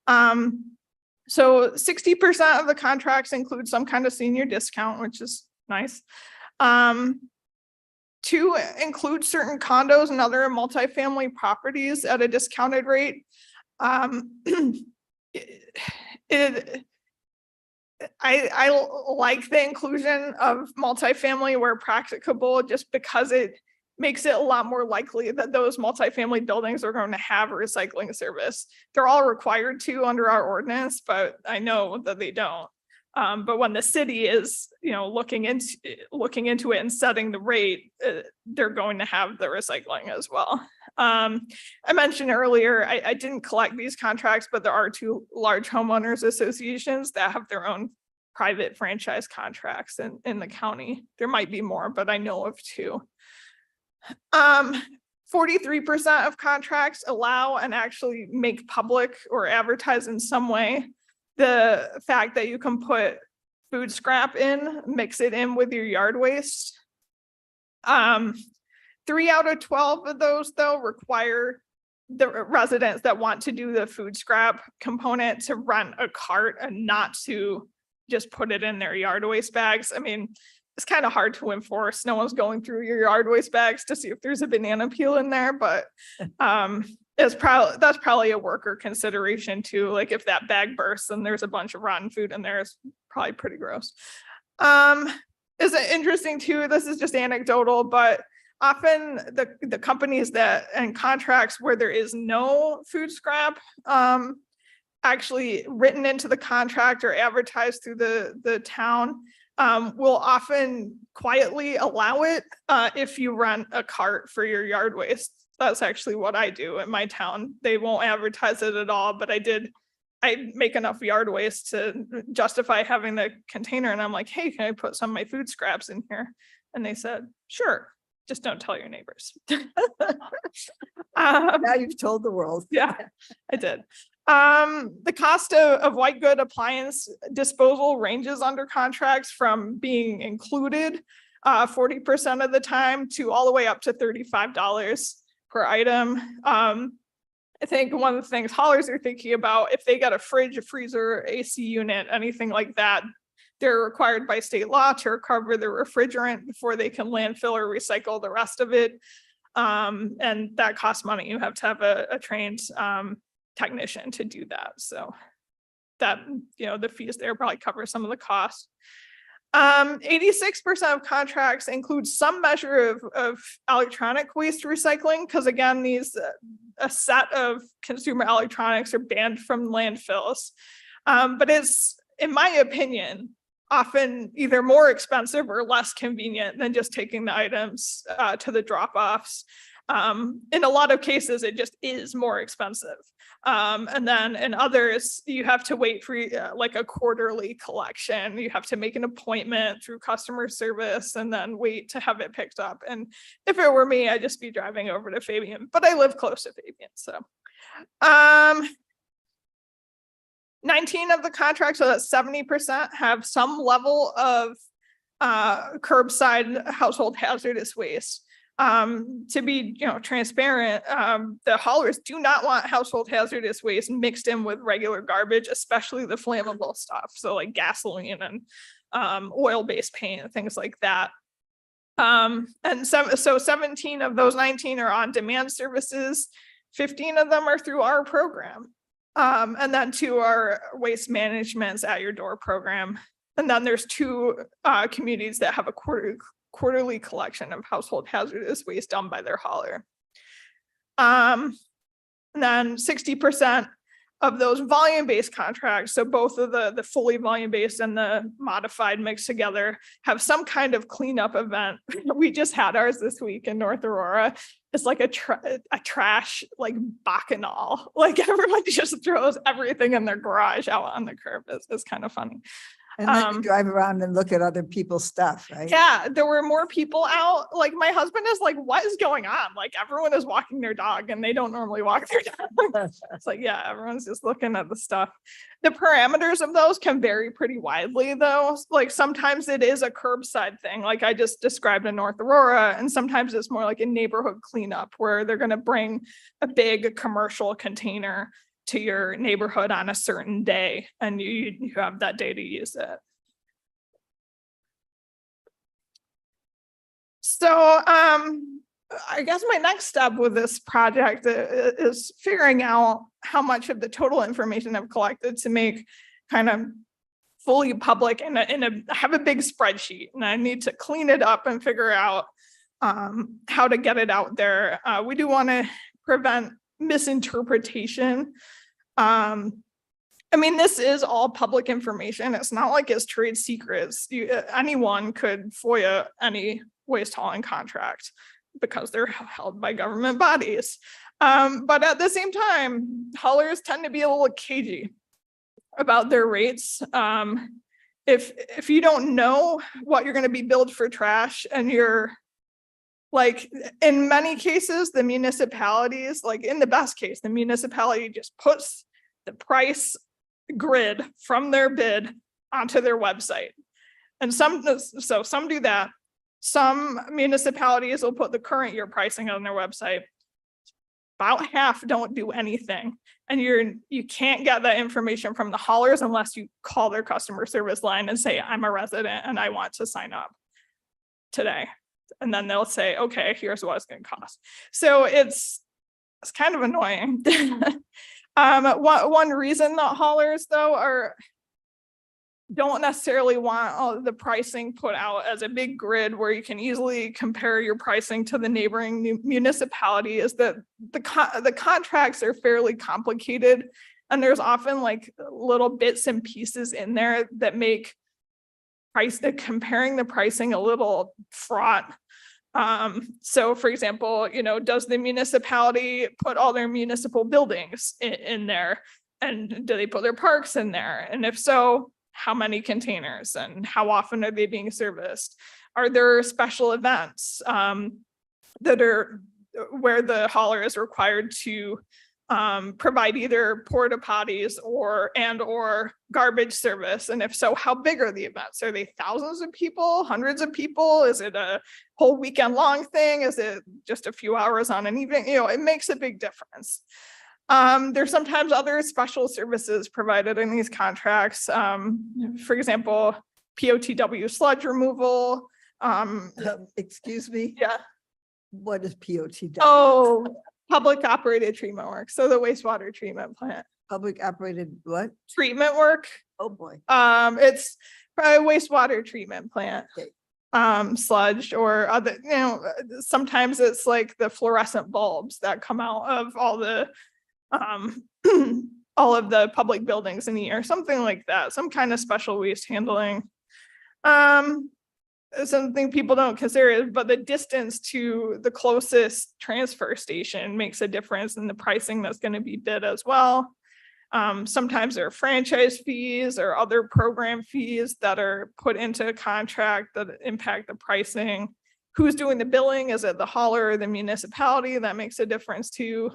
So 60% of the contracts include some kind of senior discount, which is nice. To include certain condos and other multifamily properties at a discounted rate. I like the inclusion of multifamily where practicable, just because it makes it a lot more likely that those multifamily buildings are going to have a recycling service. They're all required to under our ordinance, but I know that they don't. But when the city is, you know, looking into it and setting the rate, they're going to have the recycling as well. I mentioned earlier, I didn't collect these contracts, but there are 2 large homeowners associations that have their own private franchise contracts in the county. There might be more, but I know of 2. 43% of contracts allow and actually make public or advertise in some way the fact that you can put food scrap in, mix it in with your yard waste. 3 out of 12 of those, though, require the residents that want to do the food scrap component to rent a cart and not to just put it in their yard waste bags. I mean, it's kind of hard to enforce. No one's going through your yard waste bags to see if there's a banana peel in there, but that's probably a worker consideration too. Like, if that bag bursts and there's a bunch of rotten food in there, it's probably pretty gross. Is it interesting too? This is just anecdotal, but often the companies that and contracts where there is no food scrap, actually written into the contract or advertised through the town, will often quietly allow it if you rent a cart for your yard waste. That's actually what I do in my town. They won't advertise it at all, but I make enough yard waste to justify having the container. And I'm like, hey, can I put some of my food scraps in here? And they said, sure, just don't tell your neighbors. Now you've told the world. Yeah, I did. The cost of white good appliance disposal ranges under contracts from being included 40% of the time to all the way up to $35 per item. I think one of the things haulers are thinking about, if they got a fridge, a freezer, AC unit, anything like that, they're required by state law to recover the refrigerant before they can landfill or recycle the rest of it. And that costs money. You have to have a trained technician to do that. So that, you know, the fees there probably cover some of the costs. 86% of contracts include some measure of electronic waste recycling, because again, a set of consumer electronics are banned from landfills. But it's, in my opinion, often either more expensive or less convenient than just taking the items to the drop-offs. In a lot of cases, it just is more expensive. And then in others, you have to wait for like a quarterly collection. You have to make an appointment through customer service and then wait to have it picked up. And if it were me, I'd just be driving over to Fabian, but I live close to Fabian. So 19 of the contracts, so that's 70%, have some level of curbside household hazardous waste. To be, transparent, the haulers do not want household hazardous waste mixed in with regular garbage, especially the flammable stuff. So like gasoline and oil-based paint, things like that. And so 17 of those 19 are on-demand services. 15 of them are through our program. And then 2 are waste management's at your door program. And then there's 2 communities that have a quarterly collection of household hazardous waste done by their hauler. And then 60% of those volume-based contracts, so both of the fully volume-based and the modified mixed together, have some kind of cleanup event. We just had ours this week in North Aurora. It's like a trash, like bacchanal. Like everyone just throws everything in their garage out on the curb. It's kind of funny. And then you drive around and look at other people's stuff, right? Yeah, there were more people out. Like my husband is like, what is going on? Like everyone is walking their dog and they don't normally walk their dog. It's like, yeah, everyone's just looking at the stuff. The parameters of those can vary pretty widely though. Like sometimes it is a curbside thing, like I just described in North Aurora, and sometimes it's more like a neighborhood cleanup where they're going to bring a big commercial container to your neighborhood on a certain day and you have that day to use it. So I guess my next step with this project is figuring out how much of the total information I've collected to make kind of fully public I have a big spreadsheet and I need to clean it up and figure out how to get it out there. We do want to prevent misinterpretation. I mean, this is all public information. It's not like it's trade secrets. Anyone could FOIA any waste hauling contract because they're held by government bodies. But at the same time, haulers tend to be a little cagey about their rates. If you don't know what you're going to be billed for trash and you're like, in many cases, the municipalities, like in the best case, the municipality just puts the price grid from their bid onto their website. And some do that. Some municipalities will put the current year pricing on their website. About half don't do anything. And you can't get that information from the haulers unless you call their customer service line and say, I'm a resident and I want to sign up today. And then they'll say, okay, here's what it's going to cost. So it's kind of annoying. One reason that haulers though don't necessarily want all the pricing put out as a big grid where you can easily compare your pricing to the neighboring municipality is that the contracts are fairly complicated and there's often like little bits and pieces in there that make comparing the pricing a little fraught. So for example, does the municipality put all their municipal buildings in there? And do they put their parks in there? And if so, how many containers and how often are they being serviced? Are there special events that are where the hauler is required to provide either porta potties or garbage service? And if so, how big are the events? Are they thousands of people, hundreds of people? Is it a whole weekend long thing? Is it just a few hours on an evening? It makes a big difference. There's sometimes other special services provided in these contracts. For example, POTW sludge removal. Excuse me? Yeah. What is POTW? Oh, Public operated treatment work. So the wastewater treatment plant. Public operated what? Treatment work. Oh, boy. It's probably wastewater treatment plant. Okay. Sludge or other, sometimes it's like the fluorescent bulbs that come out of all the, all of the public buildings in the year, something like that, some kind of special waste handling. Something people don't consider, but the distance to the closest transfer station makes a difference in the pricing that's going to be bid as well. Sometimes there are franchise fees or other program fees that are put into a contract that impact the pricing. Who's doing the billing? Is it the hauler or the municipality? That makes a difference too.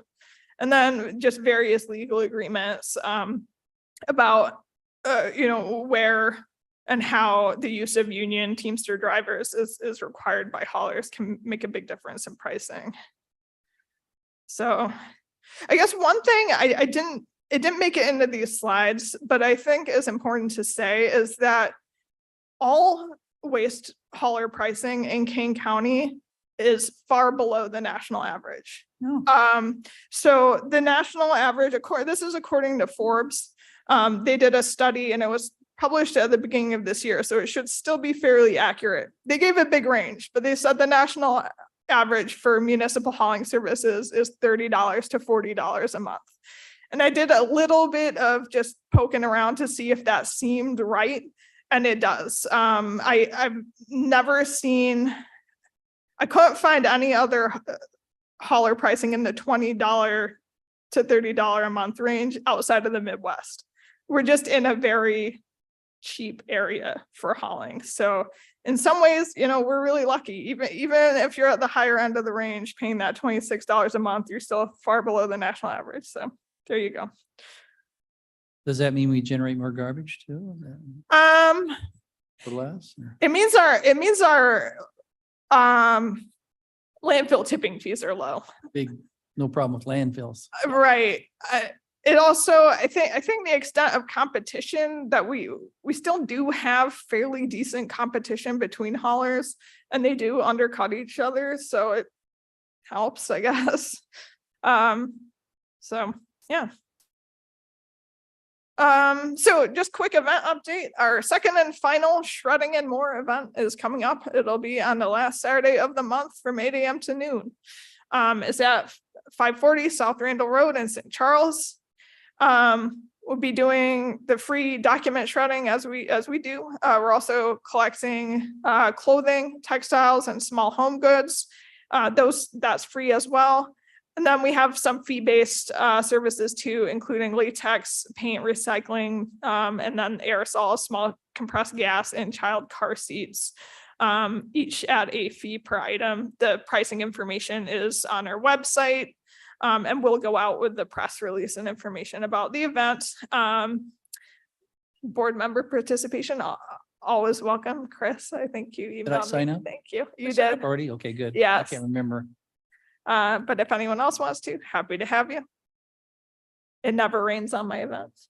And then just various legal agreements about, where and how the use of union Teamster drivers is required by haulers can make a big difference in pricing. So I guess one thing it didn't make it into these slides, but I think is important to say is that all waste hauler pricing in Kane County is far below the national average. No. So the national average, this is according to Forbes. They did a study and it was published at the beginning of this year, so it should still be fairly accurate. They gave a big range, but they said the national average for municipal hauling services is $30 to $40 a month. And I did a little bit of just poking around to see if that seemed right. And it does. I've never seen, I couldn't find any other hauler pricing in the $20 to $30 a month range outside of the Midwest. We're just in a very cheap area for hauling. So in some ways, we're really lucky. Even if you're at the higher end of the range, paying that $26 a month, you're still far below the national average. So there you go. Does that mean we generate more garbage too? For less? Or- It means our landfill tipping fees are low. No problem with landfills. Right. It also, I think the extent of competition that we still do have fairly decent competition between haulers, and they do undercut each other. So it helps, I guess. So yeah. So just quick event update. Our second and final Shredding and More event is coming up. It'll be on the last Saturday of the month from 8 a.m. to noon. It's at 540 South Randall Road in St. Charles. We'll be doing the free document shredding as we do. We're also collecting clothing, textiles, and small home goods. That's free as well. And then we have some fee-based services too, including latex, paint recycling, and then aerosol, small compressed gas, and child car seats, each at a fee per item. The pricing information is on our website, and we'll go out with the press release and information about the event. Board member participation, always welcome. Chris, I think you emailed Did I sign me. up? Thank you. You I signed did. up already? Okay, good. I Yes. can't remember. But if anyone else wants to, happy to have you. It never rains on my events.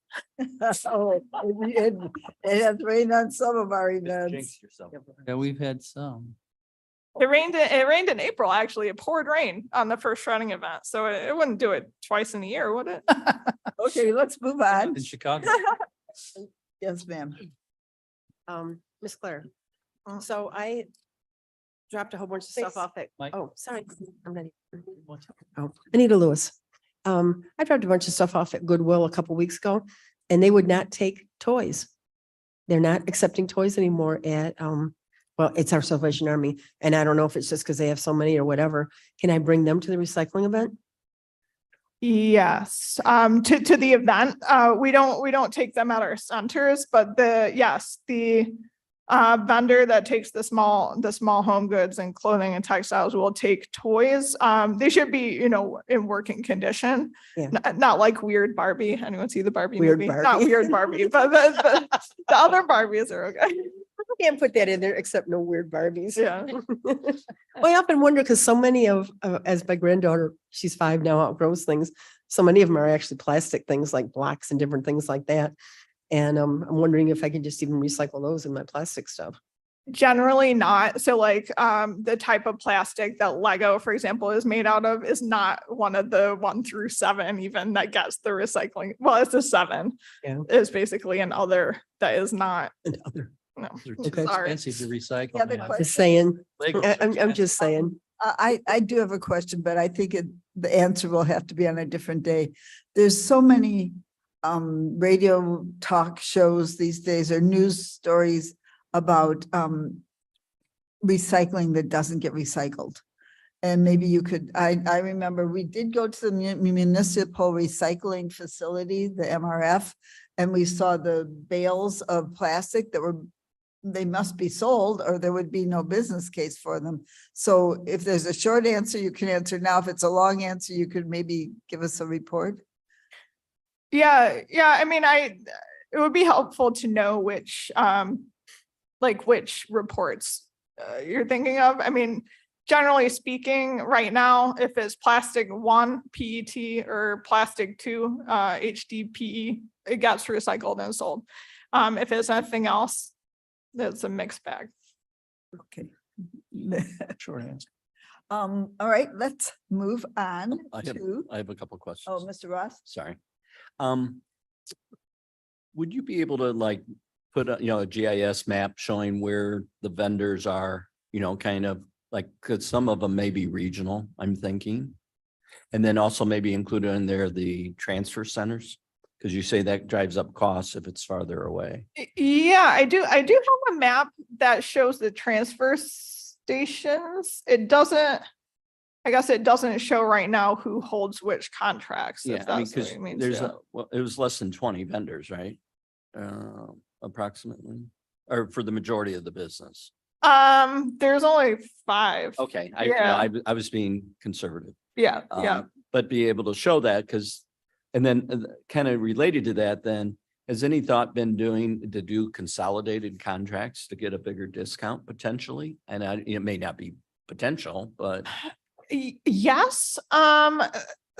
Oh, it has rained on some of our events. Yeah, we've had some. It rained in April, actually. It poured rain on the first shredding event. So it wouldn't do it twice in a year, would it? Okay, let's move on. In Chicago. Yes, ma'am. Miss Claire, Mm. so I dropped a whole bunch of stuff Thanks. off at, Mike? oh, sorry, I'm not. Oh, Anita Lewis. I dropped a bunch of stuff off at Goodwill a couple weeks ago, and they would not take toys. They're not accepting toys anymore at, well, it's our Salvation Army, and I don't know if it's just because they have so many or whatever. Can I bring them to the recycling event? Yes, to the event, we don't take them at our centers, but the vendor that takes the small home goods and clothing and textiles will take toys. They should be, in working condition. Yeah. Not like Weird Barbie. Anyone see the Barbie Weird movie? Not Barbie. Weird Barbie, but the other Barbies are okay. I can't put that in there except no weird Barbies. Yeah. Well, I often wonder because so many as my granddaughter, she's 5 now, outgrows things. So many of them are actually plastic things like blocks and different things like that. And I'm wondering if I can just even recycle those in my plastic stuff. Generally not. So like the type of plastic that Lego, for example, is made out of is not one of the 1 through 7 even that gets the recycling. Well, it's a 7 Yeah. is basically an other that is not. Another. No. They're too Okay. Sorry. expensive to recycle. The other man. question- Just saying, Legos are I'm expensive. just saying. I do have a question, but I think the answer will have to be on a different day. There's so many radio talk shows these days or news stories about recycling that doesn't get recycled. And maybe you could, I remember we did go to the municipal recycling facility, the MRF, and we saw the bales of plastic that were, they must be sold or there would be no business case for them. So if there's a short answer, you can answer now. If it's a long answer, you could maybe give us a report. Yeah, I mean, it would be helpful to know which which reports you're thinking of. I mean, generally speaking, right now, if it's plastic 1 PET or plastic 2 HDPE, it gets recycled and sold. If it's anything else, it's a mixed bag. Okay. Short answer. All right, let's move on I have, to, I have a couple questions. oh, Mr. Ross. Sorry. Would you be able to like put a GIS map showing where the vendors are, kind of like, cause some of them may be regional, I'm thinking. And then also maybe include in there the transfer centers, because you say that drives up costs if it's farther away. Yeah, I do have a map that shows the transfer stations. I guess it doesn't show right now who holds which contracts. Yeah, If I mean, that's what because it means. there's Yeah. it was less than 20 vendors, right? Approximately, or for the majority of the business. There's only 5. Okay, Yeah. I was being conservative. Yeah. But be able to show that and then kind of related to that, then has any thought been to do consolidated contracts to get a bigger discount potentially? And it may not be potential, but. Yes.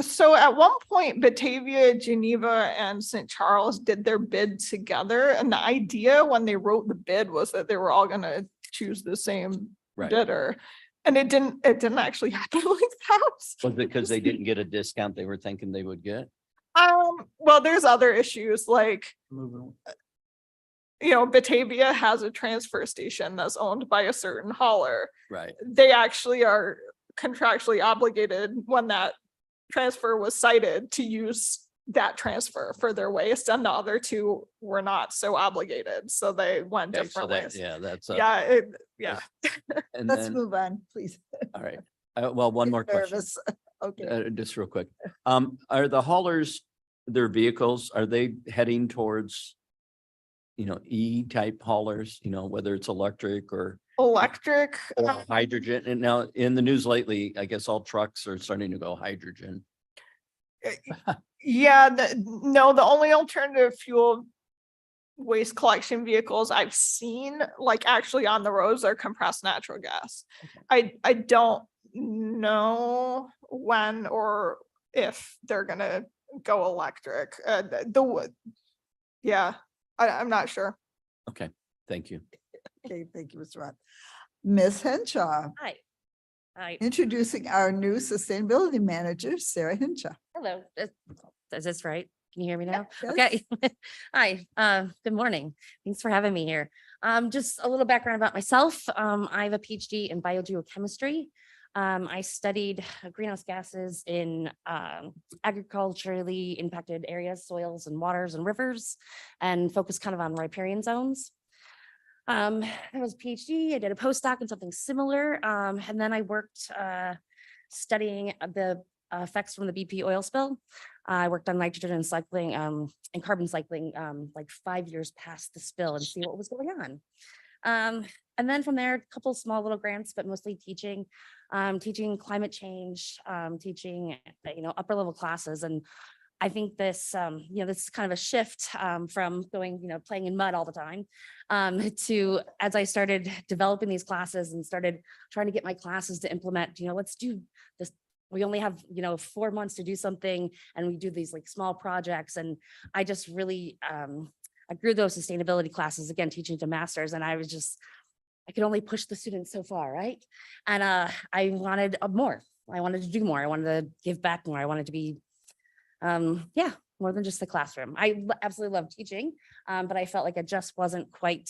So at one point, Batavia, Geneva, and St. Charles did their bid together. And the idea when they wrote the bid was that they were all gonna choose the same Right. bidder. And it didn't actually happen like that. Was it because they didn't get a discount they were thinking they would get? Well, there's other issues like, Moving on. Batavia has a transfer station that's owned by a certain hauler. Right. They actually are contractually obligated when that transfer was cited to use that transfer for their waste, and the other 2 were not so obligated, so they went Okay, so different that, ways. yeah, that's. Yeah. And Let's then, move on, please. all right. Well, one more question. Nervous. Okay. Just real quick. Are the haulers, their vehicles, are they heading towards, E-type haulers, whether it's electric or Electric, hydrogen? And now in the news lately, I guess all trucks are starting to go hydrogen. yeah, the only alternative fuel waste collection vehicles I've seen, like actually on the roads, are compressed natural gas. I don't know when or if they're gonna go electric. I'm not sure. Okay, thank you. Okay, thank you, Mr. Roth. Ms. Henshaw, Hi. Hi, introducing our new sustainability manager, Sarah Henshaw. hello. Is this right? Can you hear me now? Yes. Okay. Hi, good morning. Thanks for having me here. Just a little background about myself. I have a PhD in biogeochemistry. I studied greenhouse gases in agriculturally impacted areas, soils and waters and rivers, and focused kind of on riparian zones. I was a PhD, I did a postdoc in something similar, and then I worked studying the effects from the BP oil spill. I worked on nitrogen and cycling and carbon cycling like 5 years past the spill and see what was going on. And then from there, a couple of small little grants, but mostly teaching climate change, teaching, upper level classes. And I think this, this is kind of a shift from going, playing in mud all the time to, as I started developing these classes and started trying to get my classes to implement, let's do this. We only have, 4 months to do something, and we do these like small projects. And I just really, I grew those sustainability classes, again, teaching to masters. And I was just I could only push the students so far, right? And I wanted more. I wanted to do more. I wanted to give back more. I wanted to be, yeah, more than just the classroom. I absolutely love teaching, but I felt like it just wasn't quite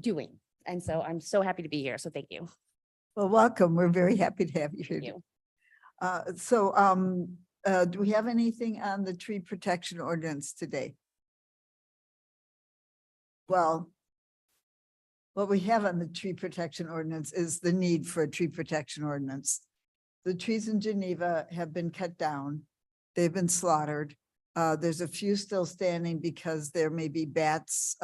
doing. And so I'm so happy to be here. So thank you. Well, welcome. We're very happy to have you here. Thank you. Do we have anything on the tree protection ordinance today? Well, what we have on the tree protection ordinance is the need for a tree protection ordinance. The trees in Geneva have been cut down. They've been slaughtered. There's a few still standing because there may be bats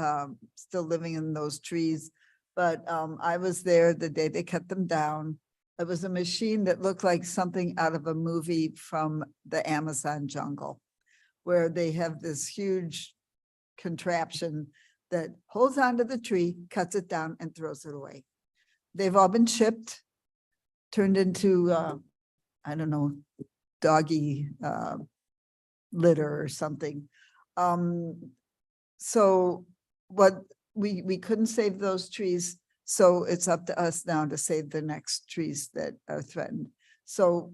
still living in those trees. But I was there the day they cut them down. It was a machine that looked like something out of a movie from the Amazon jungle, where they have this huge contraption that holds onto the tree, cuts it down and throws it away. They've all been shipped, turned into, I don't know, doggy litter or something. So what we couldn't save those trees. So it's up to us now to save the next trees that are threatened. So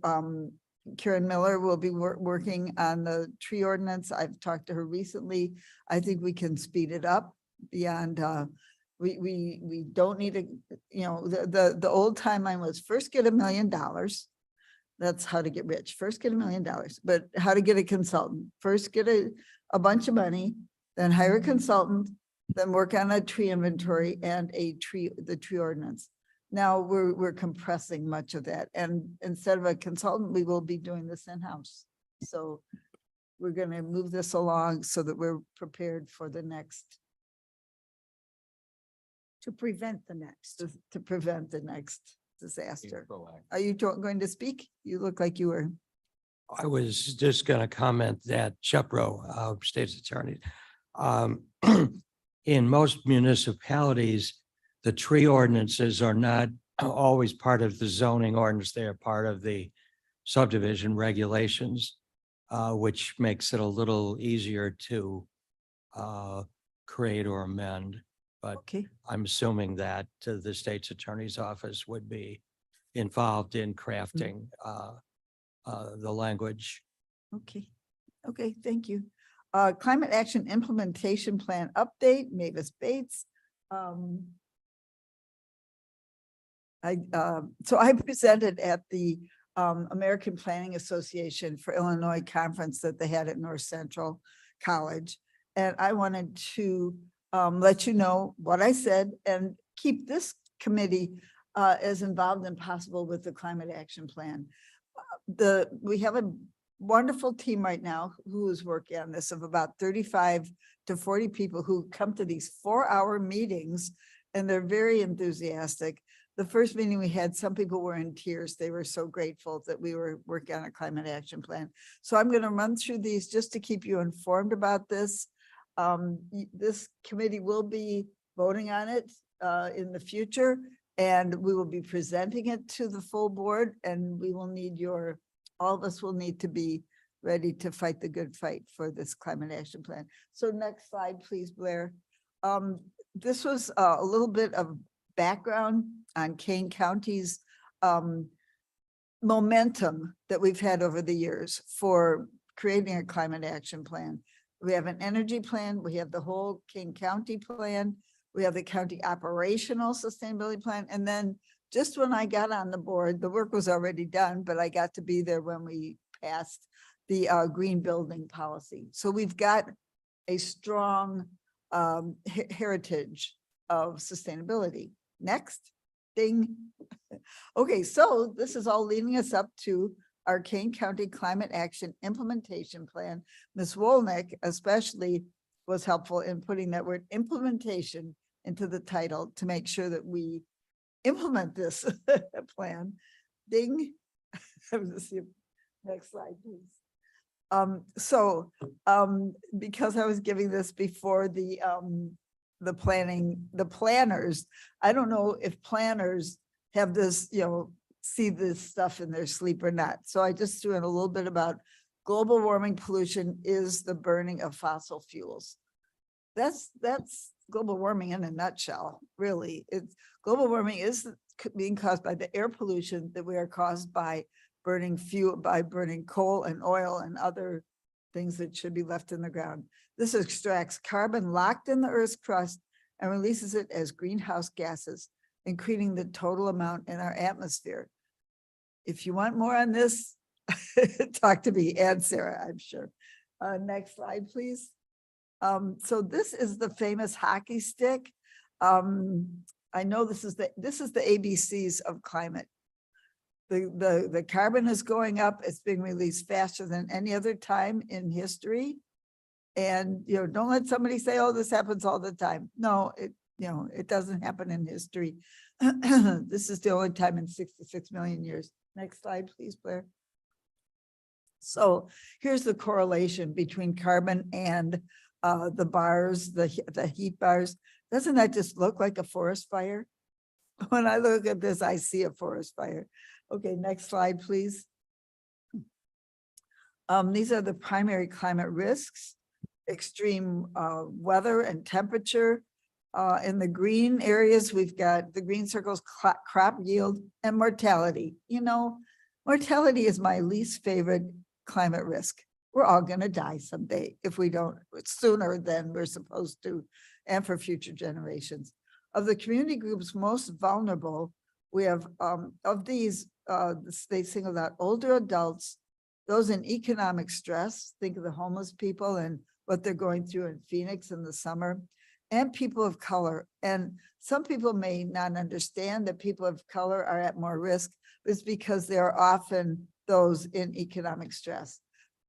Karen Miller will be working on the tree ordinance. I've talked to her recently. I think we can speed it up beyond, we don't need a, the old timeline was first get $1 million. That's how to get rich. First get $1 million, but how to get a consultant. First get a bunch of money, then hire a consultant, then work on a tree inventory and the tree ordinance. Now we're compressing much of that. And instead of a consultant, we will be doing this in-house. So we're going to move this along so that we're prepared for the next. To prevent the next. To prevent the next disaster. Are you going to speak? You look like you were. I was just going to comment that Shepro, State's Attorney, in most municipalities, the tree ordinances are not always part of the zoning ordinance. They are part of the subdivision regulations, which makes it a little easier to create or amend. But Okay. I'm assuming that the state's attorney's office would be involved in crafting the language. Okay. Okay. Thank you. Climate Action Implementation Plan update, Mavis Bates. So I presented at the American Planning Association for Illinois conference that they had at North Central College. And I wanted to let you know what I said and keep this committee as involved as possible with the Climate Action Plan. We have a wonderful team right now who is working on this of about 35 to 40 people who come to these 4-hour meetings, and they're very enthusiastic. The first meeting we had, some people were in tears. They were so grateful that we were working on a climate action plan. So I'm going to run through these just to keep you informed about this. This committee will be voting on it in the future, and we will be presenting it to the full board, and we will need all of us will need to be ready to fight the good fight for this climate action plan. So next slide, please, Blair. This was a little bit of background on Kane County's momentum that we've had over the years for creating a climate action plan. We have an energy plan. We have the whole Kane County plan. We have the county operational sustainability plan. And then just when I got on the board, the work was already done, but I got to be there when we passed the green building policy. So we've got a strong heritage of sustainability. Next, ding. Okay, so this is all leading us up to our Kane County Climate Action Implementation Plan. Ms. Wolnick especially was helpful in putting that word implementation into the title to make sure that we implement this plan. Ding. Next slide, please. Because I was giving this before the planners, I don't know if planners have this, see this stuff in their sleep or not. So I just threw in a little bit about global warming pollution is the burning of fossil fuels. That's global warming in a nutshell, really. It's global warming is being caused by the air pollution that we are caused by burning fuel, by burning coal and oil and other things that should be left in the ground. This extracts carbon locked in the Earth's crust and releases it as greenhouse gases, increasing the total amount in our atmosphere. If you want more on this, talk to me and Sarah, I'm sure. Next slide, please. So this is the famous hockey stick. I know this is the ABCs of climate. The carbon is going up. It's being released faster than any other time in history. And, you know, don't let somebody say, oh, this happens all the time. No, it doesn't happen in history. This is the only time in 66 million years. Next slide, please, Blair. So here's the correlation between carbon and the bars, the heat bars. Doesn't that just look like a forest fire? When I look at this, I see a forest fire. Okay, next slide, please. These are the primary climate risks: extreme weather and temperature. In the green areas, we've got the green circles, crop yield and mortality. You know, mortality is my least favorite climate risk. We're all going to die someday if we don't sooner than we're supposed to, and for future generations. Of the community groups most vulnerable, we have of these, they singled out older adults, those in economic stress, think of the homeless people and what they're going through in Phoenix in the summer, and people of color. And some people may not understand that people of color are at more risk. It's because they're often those in economic stress.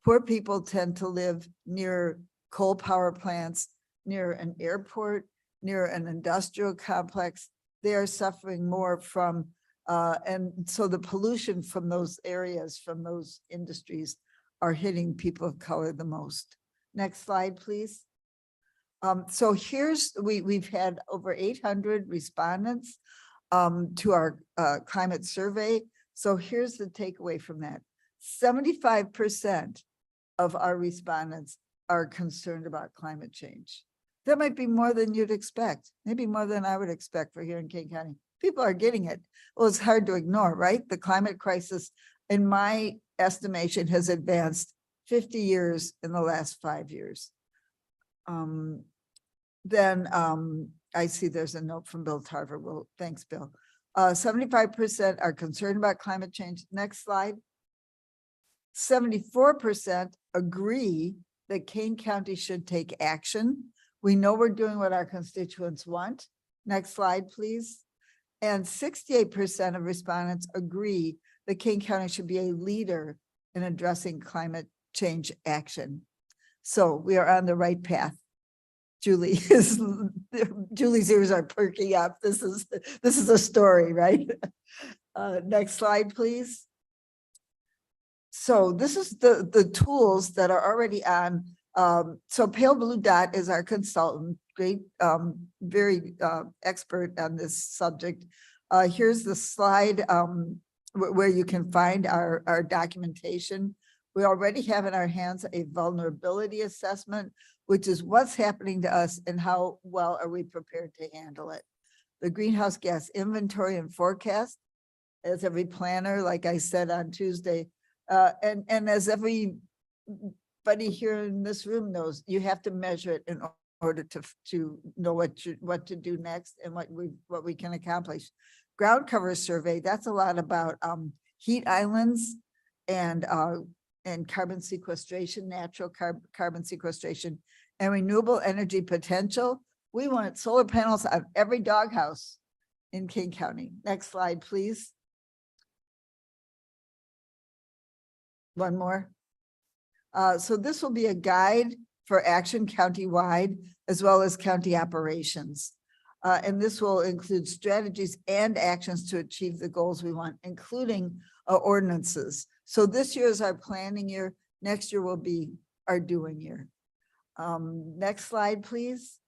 Poor people tend to live near coal power plants, near an airport, near an industrial complex. They are suffering more from, and so the pollution from those areas, from those industries, are hitting people of color the most. Next slide, please. So here's, we've had over 800 respondents to our climate survey. So here's the takeaway from that. 75% of our respondents are concerned about climate change. That might be more than you'd expect, maybe more than I would expect for here in Kane County. People are getting it. Well, it's hard to ignore, right? The climate crisis, in my estimation, has advanced 50 years in the last 5 years. I see there's a note from Bill Tarver. Well, thanks, Bill. 75% are concerned about climate change. Next slide. 74% agree that Kane County should take action. We know we're doing what our constituents want. Next slide, please. And 68% of respondents agree that Kane County should be a leader in addressing climate change action. So we are on the right path. Julie's ears are perking up. This is a story, right? Next slide, please. So this is the tools that are already on. So Pale Blue Dot is our consultant, great, very expert on this subject. Here's the slide where you can find our documentation. We already have in our hands a vulnerability assessment, which is what's happening to us and how well are we prepared to handle it. The greenhouse gas inventory and forecast, as every planner, like I said on Tuesday, and as everybody here in this room knows, you have to measure it in order to know what to do next and what we can accomplish. Ground cover survey, that's a lot about heat islands and carbon sequestration, natural carbon sequestration, and renewable energy potential. We want solar panels on every doghouse in King County. Next slide, please. One more. So this will be a guide for action countywide as well as county operations. And this will include strategies and actions to achieve the goals we want, including ordinances. So this year is our planning year. Next year will be our doing year. Next slide, please.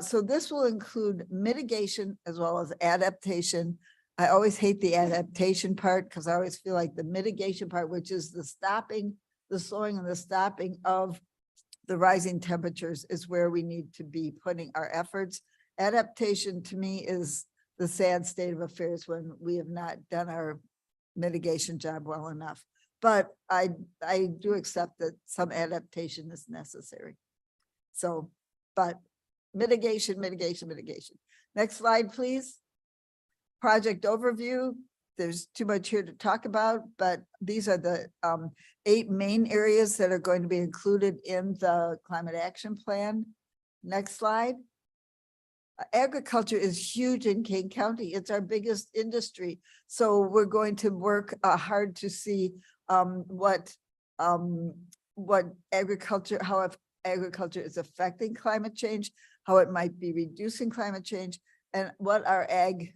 So this will include mitigation as well as adaptation. I always hate the adaptation part because I always feel like the mitigation part, which is the stopping, the slowing and the stopping of the rising temperatures is where we need to be putting our efforts. Adaptation to me is the sad state of affairs when we have not done our mitigation job well enough. But I do accept that some adaptation is necessary. So, but mitigation. Next slide, please. Project overview. There's too much here to talk about, but these are the 8 main areas that are going to be included in the climate action plan. Next slide. Agriculture is huge in Kane County. It's our biggest industry. So we're going to work hard to see what agriculture, how agriculture is affecting climate change, how it might be reducing climate change, and what our ag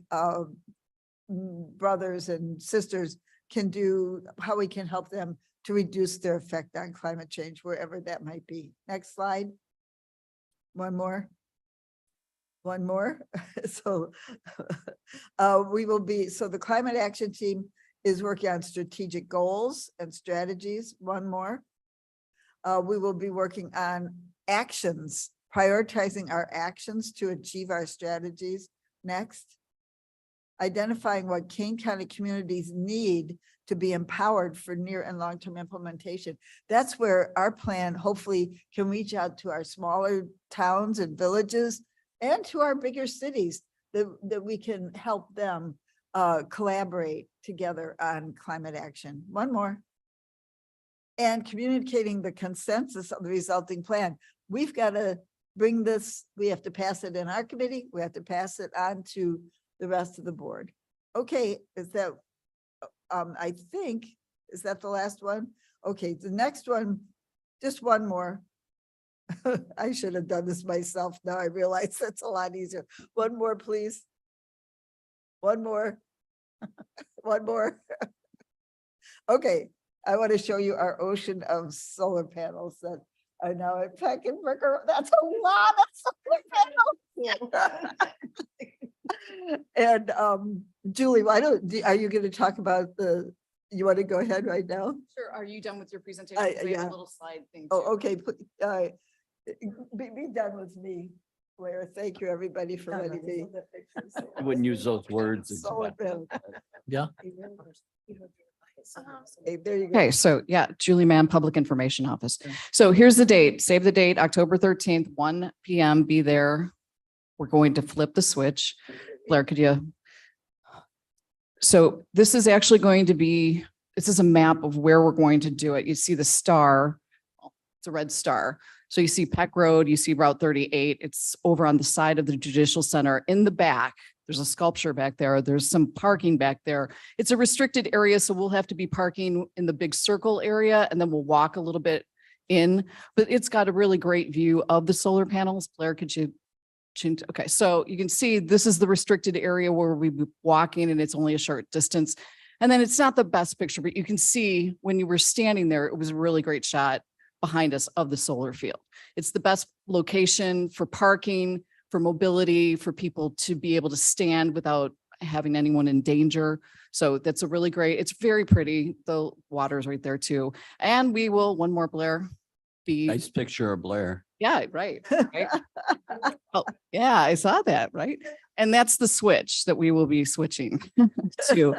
brothers and sisters can do, how we can help them to reduce their effect on climate change, wherever that might be. Next slide. One more. So so the climate action team is working on strategic goals and strategies. One more. We will be working on actions, prioritizing our actions to achieve our strategies. Next. Identifying what Kane County communities need to be empowered for near and long-term implementation. That's where our plan hopefully can reach out to our smaller towns and villages and to our bigger cities, that we can help them collaborate together on climate action. One more. And communicating the consensus of the resulting plan. We've got to bring this, we have to pass it in our committee, we have to pass it on to the rest of the board. Okay, is that, I think, is that the last one? Okay, the next one, just one more. I should have done this myself. Now I realize that's a lot easier. One more, please. One more. One more. Okay, I want to show you our ocean of solar panels that are now at Peckenbrook. That's a lot of solar panels. And Julie, are you going to talk about you want to go ahead right now? Sure. Are you done with your presentation? 'Cause we have yeah. a little slide thing. Oh, too. okay. Be done with me, Blair. Thank you, everybody, for letting me. I wouldn't use those words. Solar panels. Yeah. Okay, there you go. Okay, so yeah, Julie Mann, Public Information Office. So here's the date, save the date, October 13th, 1 PM, be there. We're going to flip the switch. Blair, could you? So this is actually going to be, this is a map of where we're going to do it. You see the star, it's a red star. So you see Peck Road, you see Route 38. It's over on the side of the Judicial Center. In the back, there's a sculpture back there. There's some parking back there. It's a restricted area, so we'll have to be parking in the big circle area, and then we'll walk a little bit in. But it's got a really great view of the solar panels. Blair, could you change? Okay, so you can see this is the restricted area where we be walking, and it's only a short distance. And then it's not the best picture, but you can see when you were standing there, it was a really great shot behind us of the solar field. It's the best location for parking, for mobility, for people to be able to stand without having anyone in danger. So that's a really great, it's very pretty. The water's right there too. And we will, one more, Blair, be. Nice picture of Blair. Yeah, right. Right. Oh, yeah, I saw that, right? And that's the switch that we will be switching to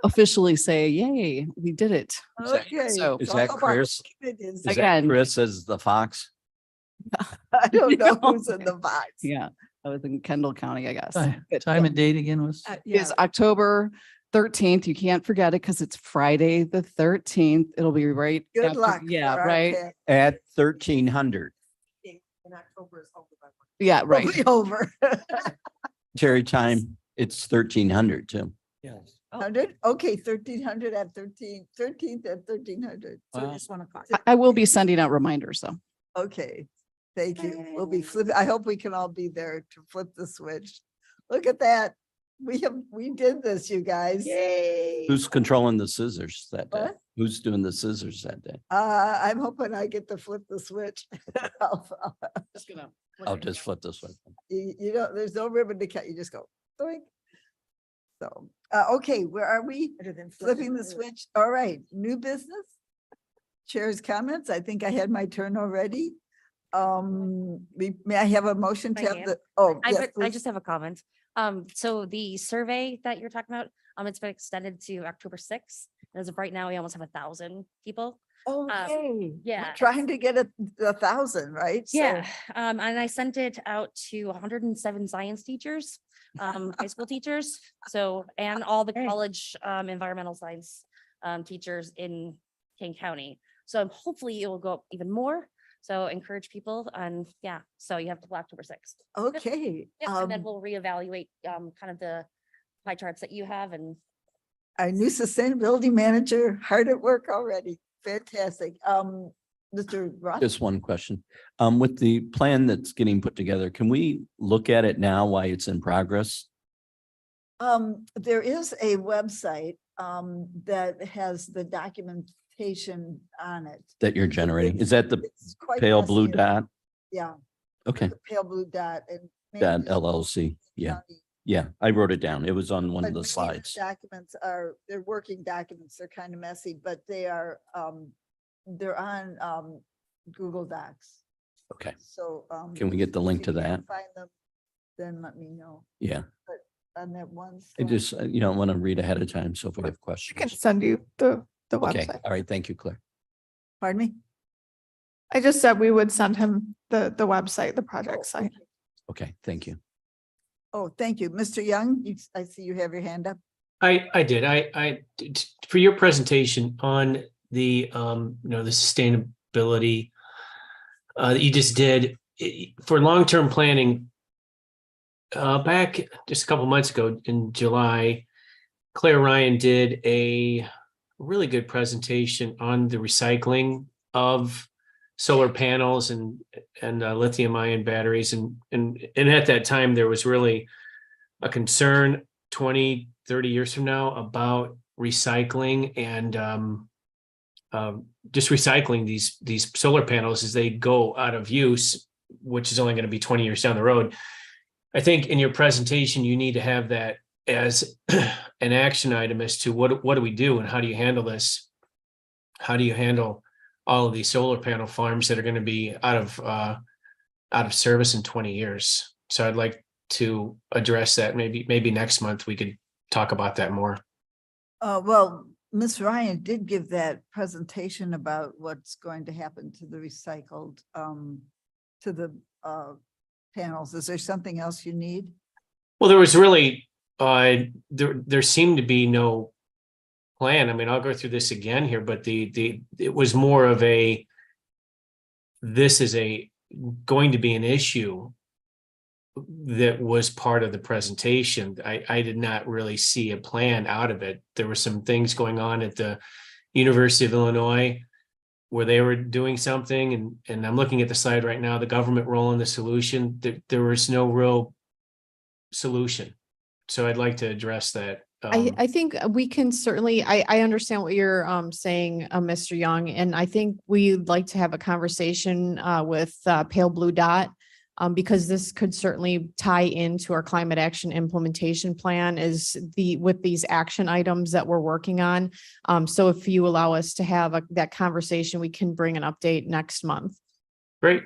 officially say, yay, we did it. Okay. So Is that Chris? It is. Is that Again. Chris as the fox? I don't know No. who's in the box. Yeah, I was in Kendall County, I guess. Time and date again was? Is October 13th. You can't forget it because it's Friday, the 13th. It'll be right. Good after- luck. Yeah, for our right. camp. At 1300. In October is over. Yeah, Will right. be over. Cherry time, it's 1300 too. Yes. 100, okay, 1300 at 13th at 1300. Wow. So just 1 o'clock. I will be sending out reminders though. Okay, thank you. We'll be flipping. I hope we can all be there to flip the switch. Look at that. We did this, you guys. Yay. Who's controlling the scissors that day? What? Who's doing the scissors that day? I'm hoping I get to flip the switch. I'll just flip this one. You know, there's no ribbon to cut. You just go doink. So, okay, where are we? Flipping the switch. All right, new business. Chair's comments. I think I had my turn already. may I have a motion to I have can. the, oh, I, yes, I please. just have a comment. So the survey that you're talking about, it's been extended to October 6th. As of right now, we almost have 1,000 people. Okay. yeah, We're trying to get 1,000, right? So- Yeah, and I sent it out to 107 science teachers, high school teachers, so, and all the college environmental science teachers in King County. So hopefully it will go up even more. So encourage people and yeah, so you have to October 6th. Okay. Yeah, and then we'll reevaluate kind of the pie charts that you have and Our new sustainability manager, hard at work already. Fantastic. Mr. Roth? Just one question. With the plan that's getting put together, can we look at it now while it's in progress? There is a website that has the documentation on it. That you're generating? Is that the It's quite pale blue messy. dot? Yeah, Okay, the pale blue dot and. dot maybe LLC. Yeah, county. yeah, I wrote it down. It was on one But of the many slides. Documents are, they're working documents. They're kind of messy, but they're on Google Docs. Okay, So. can we get the if link you to can't that? Find them, then let me know. Yeah, On that one. I slide. just, want to read ahead of time. So if we have I can questions. send you the Okay, website. all right. Thank you, Claire. Pardon me? I just said we would send him the website, the project site. Okay, thank you. Oh, thank you. Mr. Young, I see you have your hand up. I did. I did. For your presentation on the, the sustainability that you just did for long-term planning. Back just a couple months ago in July, Claire Ryan did a really good presentation on the recycling of solar panels and lithium ion batteries. And at that time, there was really a concern 20, 30 years from now about recycling and just recycling these solar panels as they go out of use, which is only going to be 20 years down the road. I think in your presentation, you need to have that as an action item as to what do we do and how do you handle this? How do you handle all of these solar panel farms that are going to be out of service in 20 years? So I'd like to address that. Maybe next month we could talk about that more. Well, Ms. Ryan did give that presentation about what's going to happen to the recycled, to the panels. Is there something else you need? Well, there was really, there seemed to be no plan. I mean, I'll go through this again here, but it was more of this is going to be an issue that was part of the presentation. I did not really see a plan out of it. There were some things going on at the University of Illinois where they were doing something, and I'm looking at the slide right now, the government role in the solution. There was no real solution. So I'd like to address that. I think we can certainly, I understand what you're saying, Mr. Young, and I think we'd like to have a conversation with Pale Blue Dot. Because this could certainly tie into our climate action implementation plan with these action items that we're working on. So if you allow us to have that conversation, we can bring an update next month. Great.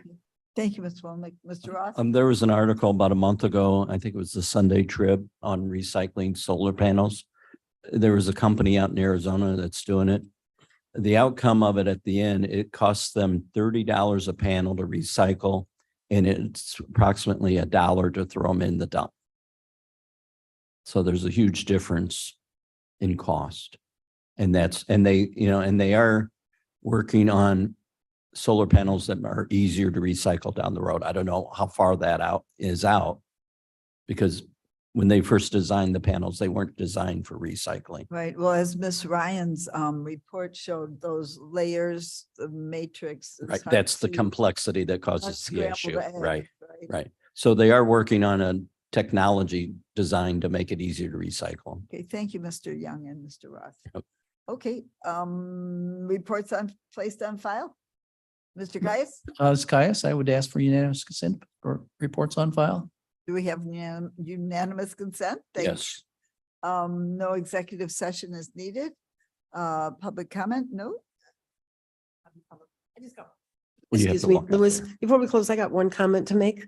Thank you, Ms. Womack. Mr. Roth? There was an article about a month ago, I think it was the Sunday Trib, on recycling solar panels. There was a company out in Arizona that's doing it. The outcome of it at the end, it costs them $30 a panel to recycle, and it's approximately $1 to throw them in the dump. So there's a huge difference in cost. And they are working on solar panels that are easier to recycle down the road. I don't know how far that is out, because when they first designed the panels, they weren't designed for recycling. Right. Well, as Ms. Ryan's report showed, those layers, the matrix. is Right. hard That's the to complexity that causes the unscramble issue. the egg, Right. Right. So they are working on a technology designed to make it easier to recycle. Okay, thank you, Mr. Young and Mr. Roth. Yep. Okay, reports placed on file? Mr. Caius, Ms. Caius, I would ask for unanimous consent for reports on file. do we have unanimous consent? Thank you. Yes. No executive session is needed. Public comment? No? Well, you have Excuse to me, walk out Louis, there. before we close, I got one comment to make.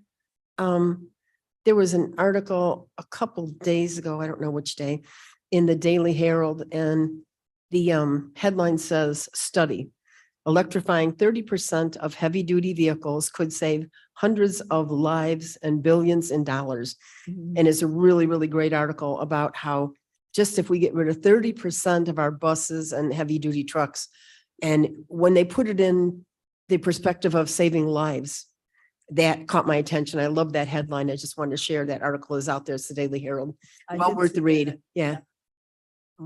There was an article a couple days ago, I don't know which day, in the Daily Herald, and the headline says, study. Electrifying 30% of heavy-duty vehicles could save hundreds of lives and billions in dollars. And it's a really, really great article about how just if we get rid of 30% of our buses and heavy-duty trucks, and when they put it in the perspective of saving lives, that caught my attention. I love that headline. I just wanted to share that article is out there. It's the Daily Herald. I Well did worth see the read. that. Yeah.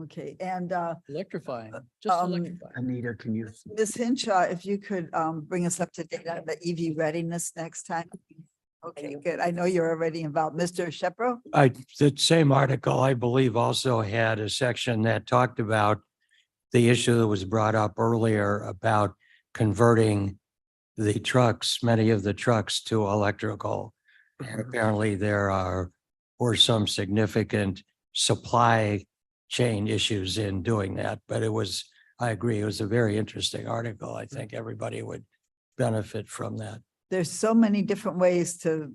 Okay, and Electrifying, just Um, electrifying. Anita, can you? Ms. Hinshaw, if you could bring us up to date on the EV readiness next time. Okay, good. I know you're already involved. Mr. Shepro? The same article, I believe, also had a section that talked about the issue that was brought up earlier about converting the trucks, many of the trucks to electrical. And apparently were some significant supply chain issues in doing that, but I agree, it was a very interesting article. I think everybody would benefit from that. There's so many different ways to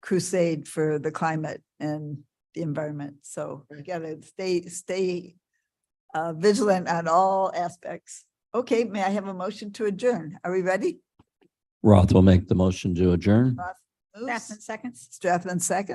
crusade for the climate and the environment. So we gotta stay vigilant on all aspects. Okay, may I have a motion to adjourn? Are we ready? Roth will make the motion to adjourn. Strathman seconds. Strathman second.